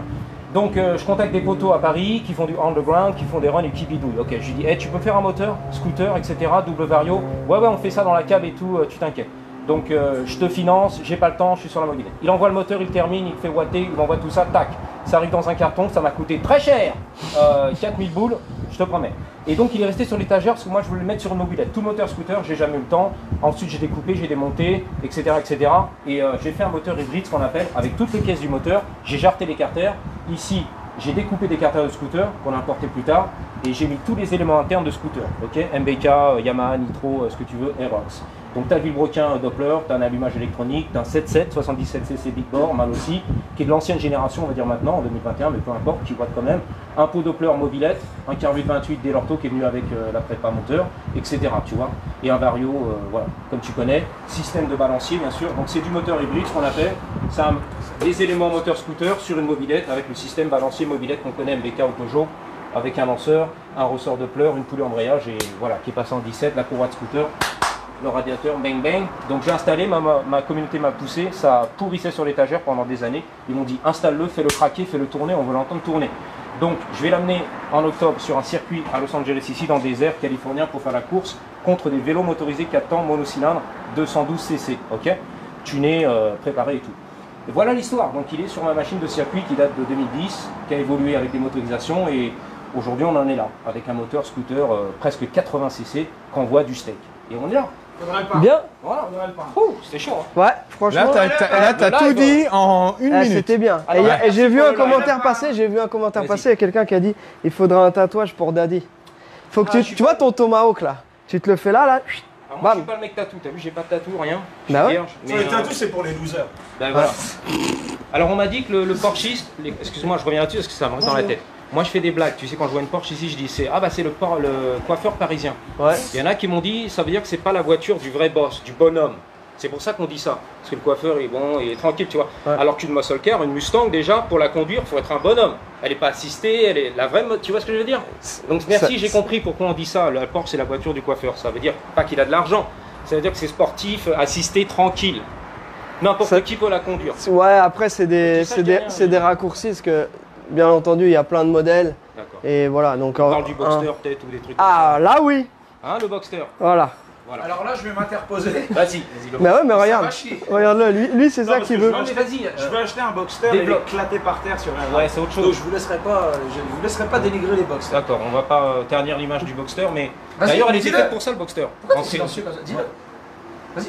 Donc, je contacte des poteaux à Paris qui font du underground, qui font des runs et qui bidouillent. Ok, je lui dis, hey, tu peux faire un moteur, scooter, etc., double vario. Ouais, on fait ça dans la cave et tout, tu t'inquiètes. Donc, je te finance, j'ai pas le temps, je suis sur la mobilette. Il envoie le moteur, il termine, il fait watter, il envoie tout ça, tac. Ça arrive dans un carton, ça m'a coûté très cher, 4000 boules, je te promets. Et donc, il est resté sur l'étagère parce que moi, je voulais le mettre sur une mobilette. Tout moteur scooter, j'ai jamais eu le temps. Ensuite, j'ai découpé, j'ai démonté, etc., etc. Et j'ai fait un moteur hybride, ce qu'on appelle, avec toutes les pièces du moteur. J'ai jarté les carters. Ici, j'ai découpé des carters de scooter qu'on a importés plus tard. Et j'ai mis tous les éléments internes de scooter. Ok, MBK, Yamaha, Nitro, ce que tu veux, Aerox. Donc tu as le vilebrequin Doppler, tu as un allumage électronique, tu as un 7.7, 77cc Big Bore, mal aussi, qui est de l'ancienne génération, on va dire maintenant, en 2021, mais peu importe, qui voit quand même. Un pot Doppler mobilette, un Carvit 28 Delorto qui est venu avec la prépa moteur, etc. Tu vois. Et un Vario, voilà, comme tu connais. Système de balancier, bien sûr. Donc c'est du moteur hybride, ce qu'on appelle. C'est des éléments moteur scooter sur une mobilette avec le système balancier mobilette qu'on connaît, MBK ou Peugeot, avec un lanceur, un ressort Doppler, une poulie embrayage et voilà, qui est passé en 17, la courroie de scooter. Le radiateur, bang bang. Donc j'ai installé, ma communauté m'a poussé, ça pourrissait sur l'étagère pendant des années. Ils m'ont dit installe-le, fais-le craquer, fais-le tourner, on veut l'entendre tourner. Donc je vais l'amener en octobre sur un circuit à Los Angeles ici dans des airs californiens pour faire la course contre des vélos motorisés 4 temps monocylindre 212cc, ok, tuné, préparé et tout. Et voilà l'histoire. Donc il est sur ma machine de circuit qui date de 2010, qui a évolué avec les motorisations et aujourd'hui on en est là avec un moteur scooter presque 80cc qu'on voit du steak. Et on est là. Bien. Voilà, c'était chaud. Hein. Ouais, franchement. Là, t'as tout dit en une minute. C'était bien. Alors, Et j'ai vu un pour le commentaire live. passer, il Vas-y. y a quelqu'un qui a dit il faudra un tatouage pour Daddy. Faut que tu vois ton tomahawk là. Tu te le fais là. Alors, moi, je Bam. suis pas le mec tatou, t'as vu, j'ai pas de tatou, rien. Je Bah suis ouais. vierge, mais, Les tatous, c'est pour les losers. ben voilà. Alors on m'a dit que le Porschiste, excuse-moi, je reviens là-dessus parce que ça me reste dans la tête. Moi je fais des blagues, tu sais, quand je vois une Porsche ici, je dis c'est le coiffeur parisien. Ouais. Il y en a qui m'ont dit ça veut dire que c'est pas la voiture du vrai boss, du bonhomme. C'est pour ça qu'on dit ça. Parce que le coiffeur est bon, il est tranquille, tu vois. Ouais. Alors qu'une muscle car, une Mustang déjà, pour la conduire, il faut être un bonhomme. Elle n'est pas assistée, elle est la vraie tu vois ce que je veux dire? Donc merci, j'ai compris pourquoi on dit ça. La Porsche c'est la voiture du coiffeur. Ça veut dire pas qu'il a de l'argent. Ça veut dire que c'est sportif, assisté, tranquille. N'importe Ça- qui peut la conduire. Ouais, après c'est Je dis ça, je dis rien, des raccourcis parce que bien entendu il y a plein de modèles D'accord. et voilà donc On parle du Boxster peut-être ou des trucs comme Ah là oui, ça. Hein, le Boxster. voilà. Voilà. Alors là, je vais m'interposer. Vas-y, le Mais ouais, mais Ça regarde, va chier. regarde-le, lui c'est Non, ça parce qu'il que veut. je Non mais vas-y. Je veux acheter un Boxster et Développe. l'éclater par terre sur un Ouais, c'est autre Donc chose. je vous laisserai pas dénigrer les Boxsters. D'accord, on va pas ternir l'image du Boxster, mais Vas-y, d'ailleurs elle était dis-le. faite pour ça le Boxster. Pourquoi t'es silencieux comme ça? Dis-le.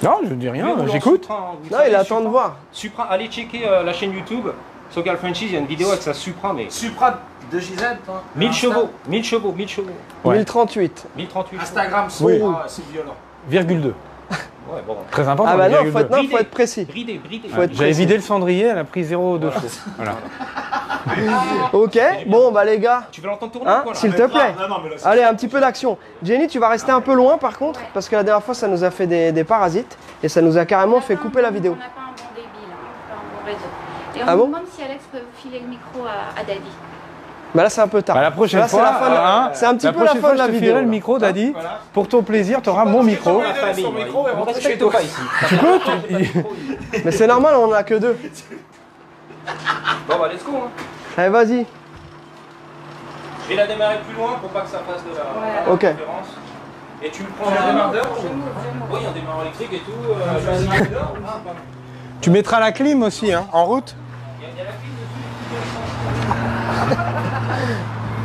Non, je dis rien, Mais vous, j'écoute. Supra, hein, vous Non, savez, il attend de Supra. voir. Supra, allez checker la chaîne YouTube Socal Frenchies, il y a une vidéo avec sa Supra, mais Supra de JZ, toi. 1000 chevaux, 1000 chevaux, 1000 chevaux. Ouais. 1038. 1038 Instagram, Oui. c'est violent. Virgule 2. Ouais, bon. Très important. Ah bah non, virgule faut être, deux. non, faut être précis. Bridé, bridé. Faut être J'avais précis. vidé le cendrier, elle a pris 0,2 chevaux. Voilà. Ok, bon bah les gars, Tu veux l'entendre tourner hein, ou quoi, là s'il te plaît. Non, mais là, c'est- Allez, un petit peu d'action. Jenny, tu vas rester un peu loin par contre, parce que la dernière fois ça nous a fait des parasites et ça nous a carrément fait couper la vidéo. On n'a pas un bon débit là, pas un bon réseau. Et on Ah me bon demande si Alex peut filer le micro à Daddy. Bah là c'est un peu tard. Bah, la prochaine Là, fois, c'est la fin de la- hein, c'est un petit la peu la prochaine fin fois, de la je te vidéo. filerai le micro, Daddy. Voilà. Pour ton plaisir, tu auras mon micro. La famille, son micro et on rentre chez respecte toi. pas ici. Tu peux Mais c'est normal, on en a que deux. Bon bah let's go hein. Allez, vas-y. Je vais la démarrer plus loin pour pas que ça fasse de la Ok. différence. Et tu me prends un démarreur Oui, un démarreur électrique et tout. Tu mettras la clim aussi, hein, en route. Il y a la clim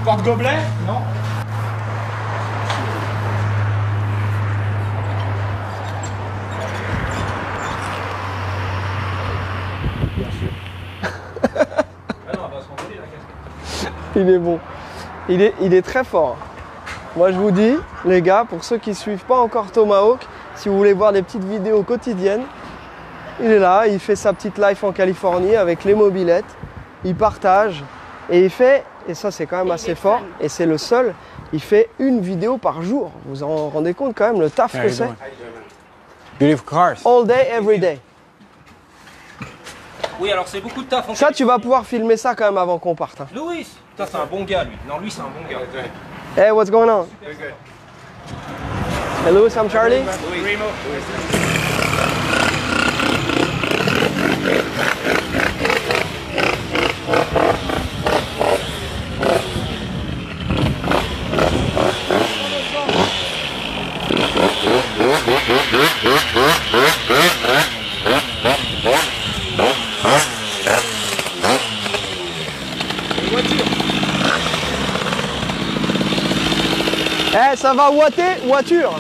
Porte-gobelet? Non. Ah non, on va se renvoyer la casquette. Il est bon. Il est très fort. Moi je vous dis, les gars, pour ceux qui suivent pas encore Tomahawk, si vous voulez voir des petites vidéos quotidiennes, il est là, il fait sa petite life en Californie avec les mobilettes, il partage et il fait, et ça c'est quand même assez fort, et c'est le seul, il fait une vidéo par jour. Vous en rendez compte quand même le taf que c'est? Beautiful cars. All day, every day. Oui, alors c'est beaucoup de taf. en Ça tu vas Californie. pouvoir filmer ça quand même avant qu'on parte. Hein. Louis, ça c'est un bon gars lui. Non, lui c'est un bon gars. Hey, what's going on? Hey Louis, I'm Charlie. Eh, ça va ouater, voiture.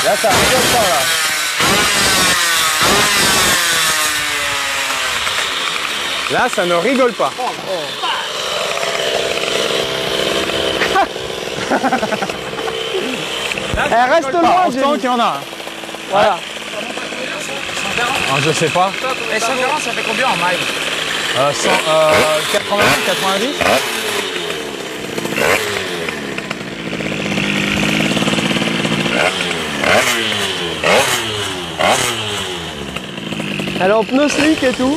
Là, ça rigole pas, là. Là, ça ne rigole pas. Eh, reste loin, On sent Jenny. qu'il y en a. Voilà. Ah, je sais pas. Et 140, ça fait combien en miles? 80, 90. Elle est en pneu slick et tout.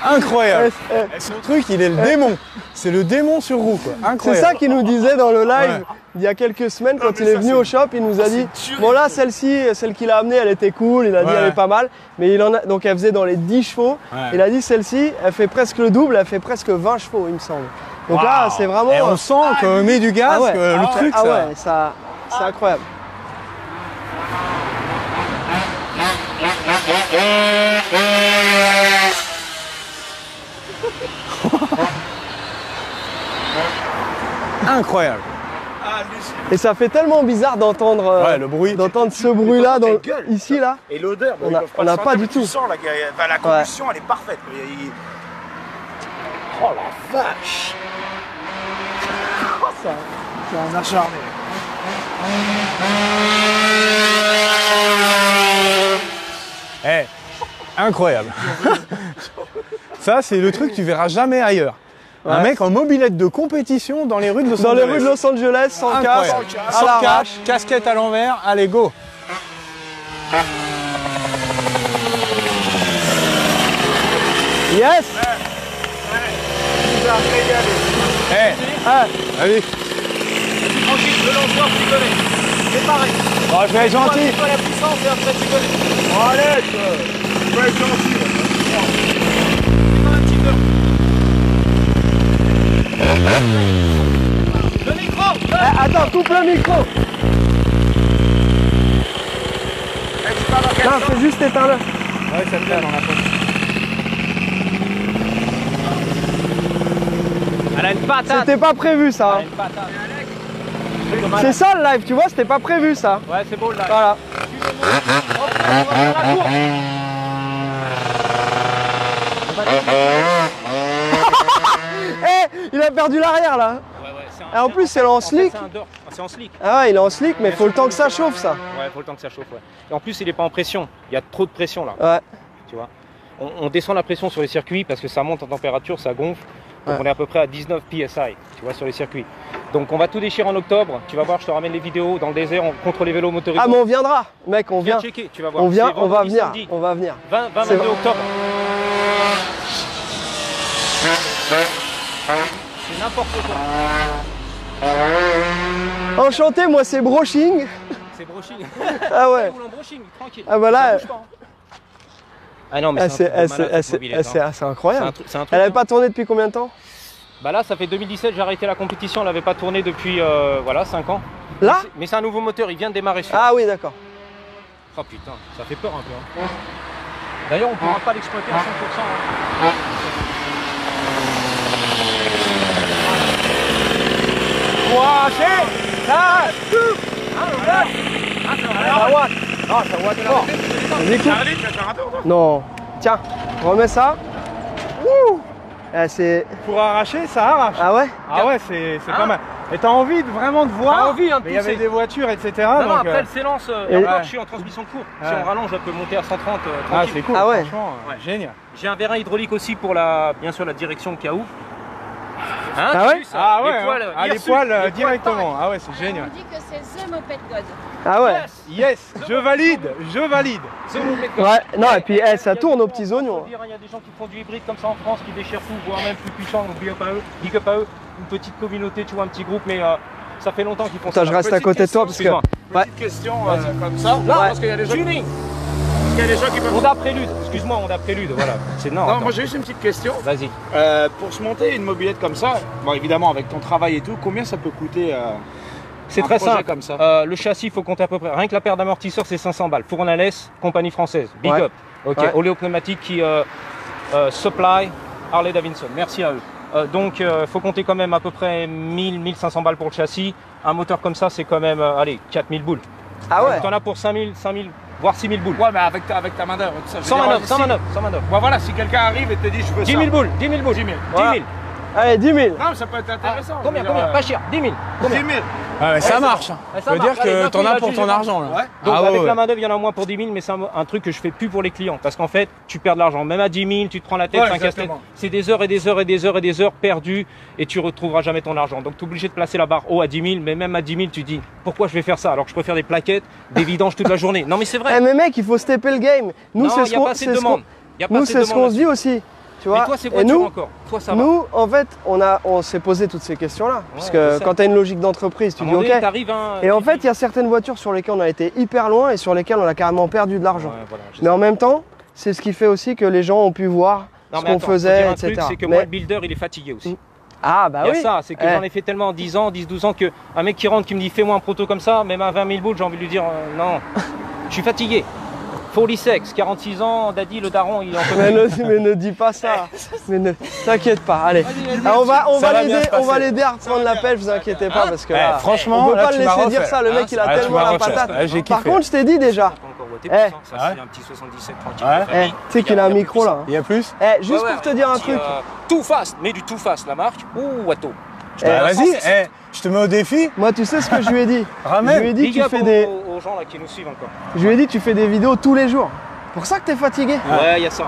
Incroyable. Eh, Son truc, il est le démon. C'est le démon sur roue, quoi. C'est Incroyable. ça qu'il nous disait dans le live Ouais. il y a quelques semaines quand mais il est ça, venu c'est- au shop, il nous a dit tuerie. bon là celle-ci, celle qu'il a amenée, elle était cool, il a dit Ouais. elle est pas mal, mais il en a donc elle faisait dans les 10 chevaux. Ouais. Il a dit celle-ci, elle fait presque le double, elle fait presque 20 chevaux il me semble. Donc là Waouh. c'est vraiment Et on sent qu'on met du gaz, ah ouais, que le truc, ah ça... ouais, ça c'est incroyable. Incroyable. Et ça fait tellement bizarre d'entendre Ouais, le bruit. d'entendre ce bruit là Les gueules. ici là. Et l'odeur, On a- on n'a pas du tout. Tu sens, la combustion, elle est parfaite. Oh la vache. Oh, ça, c'est un acharné. Eh, incroyable. Ça, c'est le truc que tu verras jamais ailleurs. Un Ouais. mec en mobilette de compétition dans les rues de Los Dans les Angeles. rues de Los Angeles, sans casque, Incroyable. à Sans l'arrache. casque, casquette à l'envers, allez go. Yes. Allez. Tranquille, le lanceur, tu connais. C'est pareil. Bon, je vais être gentil. C'est pas la puissance et après tu connais. Allez, tu vas être gentil. C'est quand même un petit peu. Le micro. Attends, coupe le micro. Non, c'est juste éteindre. Ouais, ça me plaît dans la poche. Elle a une patate. C'était pas prévu ça. Elle a hein. une patate. C'est ça le live, tu vois, c'était pas prévu ça. Ouais, c'est beau le live. Voilà. Eh, il a perdu l'arrière là. Ouais, ouais, c'est un- Et en plus, c'est en slick. C'est un door. C'est en slick. Ah ouais, il est en slick, mais faut le temps que ça chauffe ça. Ouais, faut le temps que ça chauffe. Ouais. Et en plus, il est pas en pression. Il y a trop de pression là. Ouais. Tu vois. On descend la pression sur les circuits parce que ça monte en température, ça gonfle. Donc Ouais. on est à peu près à 19 PSI, tu vois, sur les circuits. Donc on va tout déchirer en octobre. Tu vas voir, je te ramène les vidéos dans le désert contre les vélos motorisés. Ah mais on viendra, mec, on Viens vient. checker, tu vas voir. On vient, C'est on va vendredi, venir, samedi. on va venir. 22 C'est vrai. octobre. C'est n'importe quoi. Enchanté, moi c'est Broching. C'est broching. Ah ouais. Roule en broching, tranquille. Ah bah là, Ça bouge pas, hein. Ah non, mais Ah, c'est un truc de malade, cette c'est mobilette, hein. incroyable. C'est un truc, Elle avait hein. pas tourné depuis combien de temps? Bah là, ça fait 2017, j'ai arrêté la compétition, elle n'avait pas tourné depuis voilà, 5 ans. Là? Mais c'est un nouveau moteur, il vient de démarrer celui-là. Ah oui, d'accord. Oh putain, ça fait peur un peu. Hein. D'ailleurs, on ne pourra pas l'exploiter à 100%. Hein. Ça watt. Ah, ça watt fort. Vas-y, coupe. Allez, tu vas faire un tour, toi. Non. Tiens, remets ça. Wouh. Ah, c'est... Pour arracher, ça arrache. Ah ouais? Ah ouais, c'est Hein pas mal. Et t'as envie vraiment de voir. T'as envie, hein, de mais il y avait pousser. des voitures, etc. Non, non, donc, après, elle s'élance. et- Et encore, Ouais. je suis en transmission de cours. Si Ouais. on rallonge, elle peut monter à 130 Ah, tranquille. c'est cool. Ah ouais. Franchement, Ouais. génial. J'ai un vérin hydraulique aussi pour la, bien sûr, la direction K.O. Hein, Ah ouais? Ah ouais, les poils, hein. Ah, les hirsutes, poils les poils directement. Ah ouais, c'est On génial. dit que c'est The Moped God. Ah ouais. Yes, je valide, je valide. C'est mon mec, quoi. Ouais, non, et puis Il y a ça des tourne gens, aux petits faut oignons. dire, il y a des gens qui font du hybride comme ça en France, qui déchirent tout, voire même plus puissant, donc big up à eux. Big up à eux. Une petite communauté, tu vois, un petit groupe, mais ça fait longtemps qu'ils font ça. Attends, je reste à Petite côté de toi parce que... Excuse-moi. Petite question comme ça. Non, parce qu'il y a des gens, tuning. il y a des gens qui peuvent. Honda Prélude, excuse-moi, Honda Prélude, voilà. C'est non. Non, attends. moi j'ai juste une petite question. Vas-y. Pour se monter une mobilette comme ça, bon évidemment avec ton travail et tout, combien ça peut coûter C'est un très projet simple. comme ça Le châssis, il faut compter à peu près. Rien que la paire d'amortisseurs, c'est 500 balles. Fourne à laisse, compagnie française. Big Ouais. up. Ok. Ouais. Oléo pneumatique qui supply Harley Davidson. Merci à eux. Donc, il faut compter quand même à peu près 1000-1500 balles pour le châssis. Un moteur comme ça, c'est quand même, allez, 4000 boules. Ah ouais. T'en as pour 5000, voire 6000 boules. Ouais, mais avec ta main d'œuvre. tout ça, je veux 100 dire, manœuvres, si- 100 manœuvres, 100 manœuvres. Bon, voilà, si quelqu'un arrive et te dit je veux 10 ça. 000 boules, 10 000 boules. 10 000. 10 000. Allez, 10 000. Non, mais ça peut être intéressant. Combien, je veux dire, combien Pas cher, 10 000. Combien 10 000. Ah ouais, ça marche. hein. Ouais, Je ça veux marche. dire Allez, que bientôt, t'en il as va pour juger ton moi. argent là. Ouais. Donc Ah ouais, avec ouais. la main d'œuvre, il y en a moins pour 10 000, mais c'est un truc que je fais plus pour les clients. Parce qu'en fait, tu perds de l'argent. Même à 10 000, tu te prends la tête, Ouais, c'est un casse-tête. exactement. C'est des heures et des heures et des heures et des heures perdues et tu retrouveras jamais ton argent. Donc tu es obligé de placer la barre haut à 10 000, mais même à 10 000, tu dis pourquoi je vais faire ça alors que je préfère des plaquettes, des vidanges toute la journée. Non mais c'est vrai. Eh mais mec, il faut stepper le game. Nous, Non, c'est il ce n'y a qu'on pas assez de c'est ce qu'on- demande. Il y a pas nous, assez de c'est ce qu'on demande se dit aussi. Tu vois. Mais toi, c'est Et voiture nous, encore. Toi, ça va. nous, en fait, on s'est posé toutes ces questions-là. Parce je que sais. quand tu as une logique d'entreprise, À tu un dis moment donné, OK. t'arrives, hein, Et en tu fait, dis- il y a certaines voitures sur lesquelles on a été hyper loin et sur lesquelles on a carrément perdu de l'argent. Ouais, voilà, je Mais sais. en même temps, c'est ce qui fait aussi que les gens ont pu voir Non, ce mais qu'on attends, faut faisait, dire un etc. truc, c'est que Mais- moi, le builder, il est fatigué aussi. Ah bah Il y a oui. ça, c'est que Eh. j'en ai fait tellement en 10 ans, 10, 12 ans, que un mec qui rentre, qui me dit fais-moi un proto comme ça, même à 20 000 boules, j'ai envie de lui dire non, je suis fatigué. Sex, 46 ans, Daddy, le daron, il est en Mais peu. ne, mais ne dis pas ça. Mais ne t'inquiète pas. Allez, Ah, on va Ça va bien l'aider, se passer. on va l'aider à reprendre la pelle. Vous inquiétez pas parce que Eh, là, franchement, on peut là, pas tu le m'as laisser dire refait. ça. Le mec, il a Ah, tu tellement m'as la refait. patate. Ah, j'ai Par kiffé. contre, je t'ai dit déjà. Pas encore voté Eh. pour ça, Ouais. c'est un petit 77 tranquille. Ouais. de famille. Tu sais qu'il a un micro là. Il y a plus. Juste Ouais, ouais, pour te dire un petit, truc. Too Fast, mais du Too Fast, la marque. Ouh, Watto. Bah, vas-y, 167. je te mets au défi. Moi, tu sais ce que je lui ai dit. Ramène. Je lui ai dit Big tu up fais des. aux gens là qui nous suivent encore. Je lui ai dit tu fais des vidéos tous les jours. Pour ça que t'es fatigué. Ouais, il y a ça.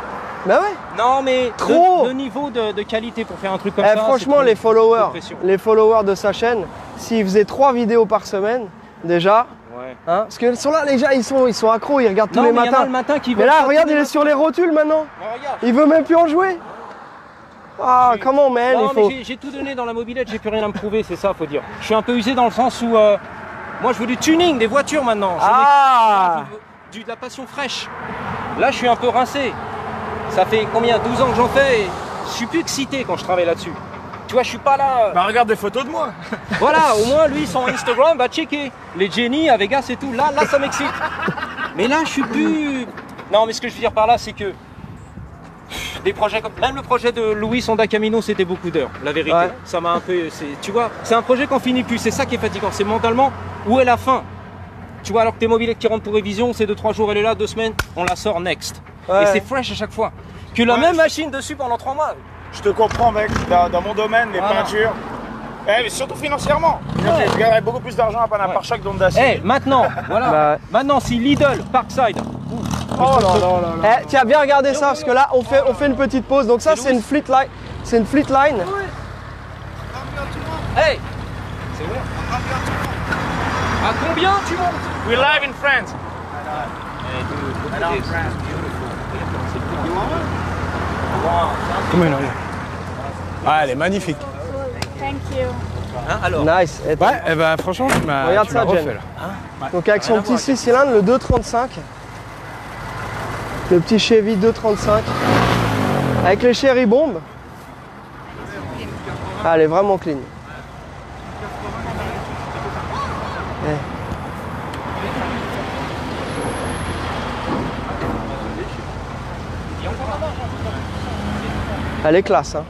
Bah ouais. Non, mais Trop. le niveau de qualité pour faire un truc comme Eh, ça. franchement, c'est trop- trop de pression. les followers de sa chaîne, s'ils faisaient 3 vidéos par semaine, déjà, Ouais. Hein, parce que sur là, les gens, ils sont accros, ils regardent tous Non, les mais y en a matins. le matin qui Mais veulent là, pas regarde, tous il les est sur les rotules maintenant. matins. Regarde. Il veut même plus en jouer. Ah, comment, man, Non, il faut... mais j'ai tout donné dans la mobilette, j'ai plus rien à me prouver, c'est ça, faut dire. Je suis un peu usé dans le sens où moi je veux du tuning, des voitures maintenant. Ah, De la passion fraîche. Là, je suis un peu rincé. Ça fait combien 12 ans que j'en fais et je suis plus excité quand je travaille là-dessus. Tu vois, je suis pas là. Bah regarde des photos de moi. Voilà, au moins lui, son Instagram va checker. Les Jenny à Vegas et tout, là ça m'excite. Mais là, je suis plus. Non, mais ce que je veux dire par là, c'est que des projets comme même le projet de Louis Honda Camino, c'était beaucoup d'heures, la vérité. Ouais. Ça m'a un peu, tu vois, c'est un projet qu'on finit plus. C'est ça qui est fatigant. C'est mentalement où est la fin. Tu vois, alors que tes mobilettes qui rentrent pour révision, c'est 2-3 jours, elle est là, 2 semaines, on la sort next. Ouais. Et c'est fresh à chaque fois. Que la même machine dessus pendant 3 mois. Je te comprends, mec. Dans mon domaine, les Voilà. peintures. Mais surtout financièrement. Je gagnerais beaucoup plus d'argent à peindre un pare-choc d'Honda Civic. Eh, maintenant, voilà. Bah. Maintenant, si Lidl, Parkside, oh là là. Eh, tiens, viens regarder ça, parce que là, on fait une petite pause. Donc ça, c'est une fleet line. C'est une fleet line. hey, c'est vrai. À combien tu montes? We live in France. Comment il arrive? Ah, elle est magnifique. Thank you. Hein, alors, Nice. Et Ouais, eh ben franchement, tu m'as Regarde tu m'as ça, refait Jen. là. donc avec son petit 6 cylindres, le 235. Le petit Chevy 235. Avec les Cherry Bombes. Ah, elle est vraiment clean. Eh. Elle est classe, hein.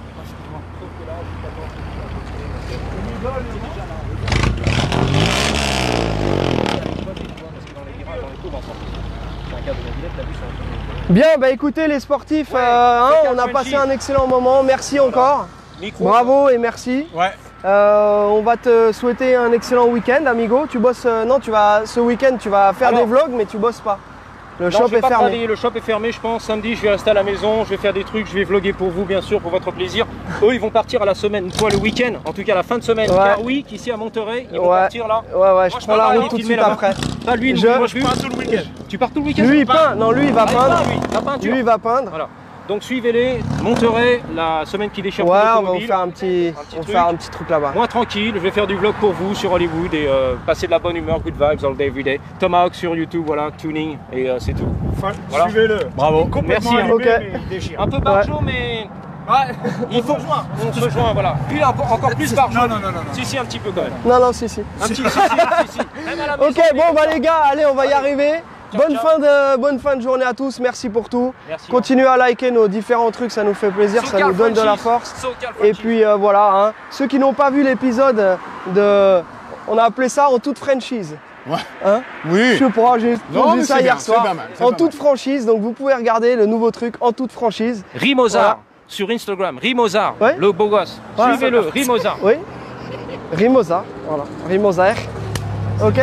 Bien, bah écoutez les sportifs, hein, on a passé un excellent moment, merci encore, micro. bravo et merci. Ouais. On va te souhaiter un excellent week-end, amigo. Tu bosses, non, ce week-end tu vas faire Alors. des vlogs, mais tu bosses pas. Le Non, shop je vais est pas fermé. travailler, le shop est fermé, je pense. Samedi, je vais rester à la maison, je vais faire des trucs, je vais vlogger pour vous, bien sûr, pour votre plaisir. Eux, ils vont partir à la semaine, toi le week-end, en tout cas la fin de semaine. Ouais. Car oui, ici à Monterey, ils vont Ouais, partir là. ouais, je Moi, prends la pars route tout de filmer suite là-bas. après. Pas lui, Je- moi, Je peins tout le week-end. Tu pars tout le week-end? Lui il peint, non lui il va Ah, il peindre. peint, lui, la peinture. Lui il va peindre. Voilà. Donc suivez-les, Monterey, la semaine qui déchire Ouais, pour on va vous l'automobile. faire un petit truc. truc là-bas. Moi tranquille, je vais faire du vlog pour vous sur Hollywood et passer de la bonne humeur, good vibes all day, every day. Tomahawk sur YouTube, voilà, tuning et c'est tout. Voilà. Suivez-le. Bravo. Complètement Merci, allumé, ok. mais il déchire. Un peu barjo, mais il faut on se rejoint, voilà. Puis encore plus barjo. Non. Si, un petit peu quand même. Non, si. Un petit, si. Même à la Ok, maison, bon bah les gars, allez, on va y arriver. Ciao, Bonne fin de journée à tous, merci pour tout. Merci. Continuez à liker nos différents trucs, ça nous fait plaisir, ça nous donne de la force. Et puis voilà, hein, ceux qui n'ont pas vu l'épisode on a appelé ça en toute franchise. Ouais. Hein Oui. Je sais pas, j'ai Non, posé mais ça c'est hier bien, soir. c'est pas mal, c'est En pas toute franchise, donc vous pouvez regarder le nouveau truc en toute franchise. Rimozar Voilà. sur Instagram, Rimozar, Ouais. le beau gosse. Voilà. Suivez-le, Rimozar. Oui. Rimosa, voilà. Rimosa. Ok.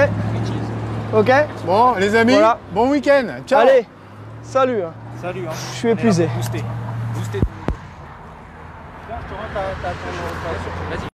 Ok. Bon, les amis, Voilà. bon week-end. Ciao. Allez, salut. Hein. Salut. Hein. Je suis épuisé. Boosté. Vas-y.